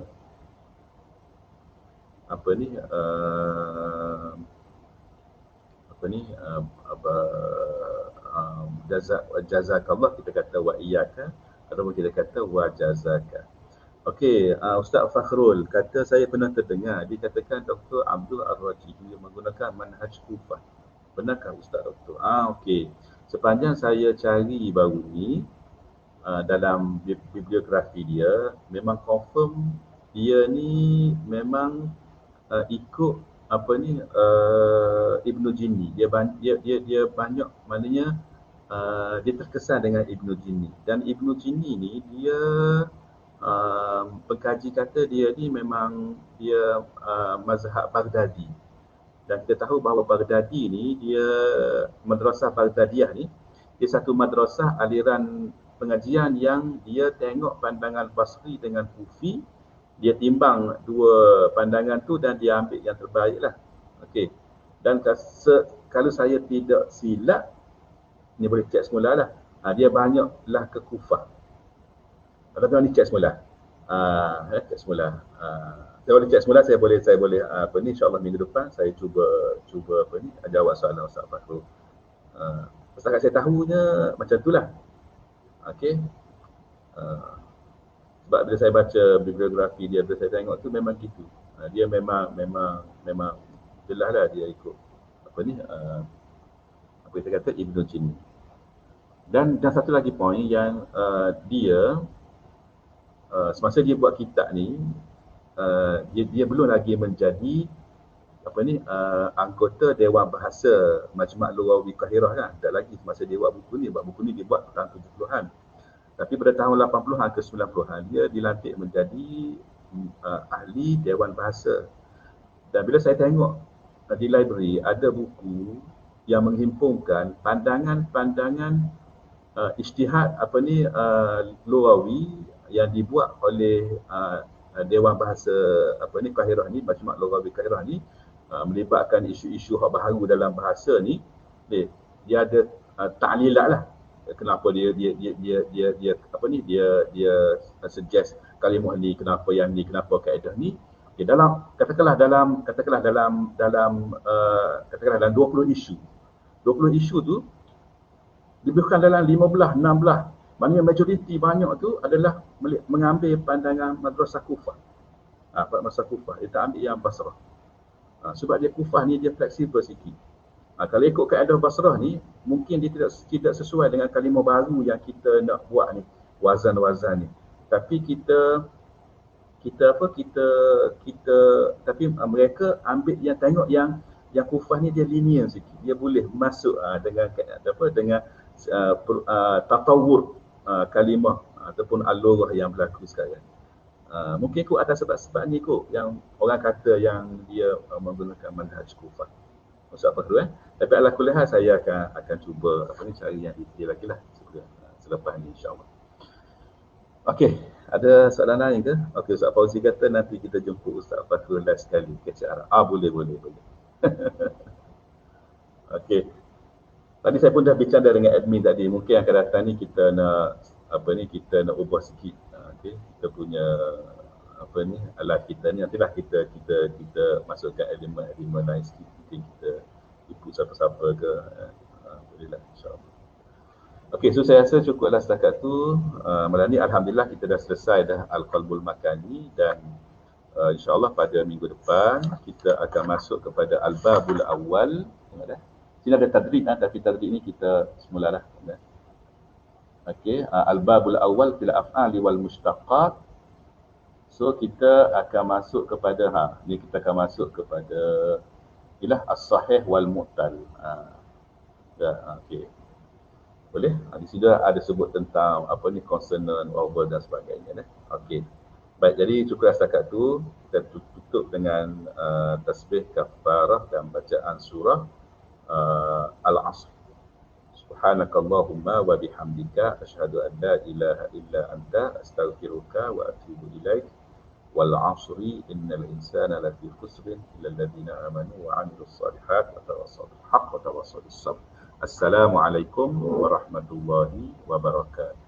jazakallah, kita kata wa iyyaka, atau kita kata wa jazaka. Okey, Ustaz Fakhrul kata saya pernah terdengar dikatakan Dr. Abdul Ar-Rajihi menggunakan manhaj Kufah. Benarkah Ustaz Dr.? Okey. Sepanjang saya cari baru ni dalam bibliografi dia, memang confirm dia ni memang ikut Ibnu Jinni. Dia banyak, maknanya dia terkesan dengan Ibnu Jinni. Dan Ibnu Jinni ni dia pengkaji kata dia ni memang dia mazhab Baghdadi. Dan kita tahu bahawa Baghdadi ni dia madrasah Baghdadiyah ni, dia satu madrasah aliran pengajian yang dia tengok pandangan Basri dengan Kufi, dia timbang dua pandangan tu dan dia ambil yang terbaik lah. Okey. Dan kalau saya tidak silap, ni boleh cek semula lah, dia banyaklah ke Kufah. Kalau tuan ni cek semula. Cek semula. Saya boleh cek semula, saya boleh insya-Allah minggu depan saya cuba jawab soalan Ustaz Fakhrul. Pasal saya tahunya macam itulah. Okey. Sebab bila saya baca bibliografi dia, bila saya tengok tu memang gitu. Dia memang jelas lah dia ikut kita kata Ibnu Jinni. Dan satu lagi poin yang dia semasa dia buat kitab ni, dia belum lagi menjadi anggota Dewan Bahasa Majma' Lughawi Qahirah kan. Tak lagi semasa dia buat buku ni dia buat tahun 70-an. Tapi pada tahun 80-an ke 90-an dia dilantik menjadi ahli Dewan Bahasa. Dan bila saya tengok di library ada buku yang menghimpunkan pandangan-pandangan ijtihad lughawi yang dibuat oleh Dewan Bahasa Qahirah ni, Majma' Lughawi Qahirah ni, melibatkan isu-isu hak baharu dalam bahasa ni. Dia ada ta'lilat lah. Kenapa dia suggest kalimah ni, kenapa yang ni, kenapa kaedah ni. Dalam katakanlah dalam 20 isu. 20 isu tu lebihkan dalam 15, 16. Maknanya majoriti banyak tu adalah mengambil pandangan madrasah Kufah. Madrasah Kufah, dia tak ambil yang Basrah. Sebab dia Kufah ni dia fleksibel sikit. Kalau ikut kaedah Basrah ni, mungkin dia tidak sesuai dengan kalimah baru yang kita nak buat ni, wazan-wazan ni. Tapi tapi mereka ambil tengok yang Kufah ni dia linear sikit. Dia boleh masuk dengan tatawur kalimah ataupun alurah yang berlaku sekarang. Mungkin ikut atas sebab-sebab ni kot yang orang kata yang dia menggunakan manhaj kufar. Maksud apa tu Tapi ala kulli hal saya akan cuba cari yang detail lagi lah selepas ni insya-Allah. Okey, ada soalan lain ke? Okey, Ustaz Fauzi kata nanti kita jemput Ustaz Fatul last sekali ke Arab. Boleh. Okey. Tadi saya pun dah bincang dengan admin tadi. Mungkin akan datang ni kita nak kita nak ubah sikit. Okey, kita punya alat kita ni nantilah kita masukkan elemen lain sikit. Mungkin kita ikut siapa-siapa ke bolehlah insya-Allah. Okey, so saya rasa cukuplah setakat tu. Malam ni alhamdulillah kita dah selesai dah Al-Qalbul Makani dan insya-Allah pada minggu depan kita akan masuk kepada Al-Babul Awwal. Tengok dah. Sini ada tadrib tapi tadrib ni kita semulalah. Okey, Al-Babul Awwal fil af'ali wal mushtaqat. So kita akan masuk kepada kita akan masuk kepada as-sahih wal mu'tal. Okey. Boleh? Di sini ada sebut tentang consonant, vowel dan sebagainya. Okey. Baik, jadi cukup setakat tu. Kita tutup dengan tasbih kafarah dan bacaan surah Al-Asr. Subhanakallahumma wa bihamdika asyhadu an la ilaha illa anta astaghfiruka wa atubu ilaik. Wal 'asri innal insana lafi khusrin illa alladhina amanu wa 'amilus shalihat wa tawassaw bil haqq wa tawassaw bis sabr. Assalamualaikum warahmatullahi wabarakatuh.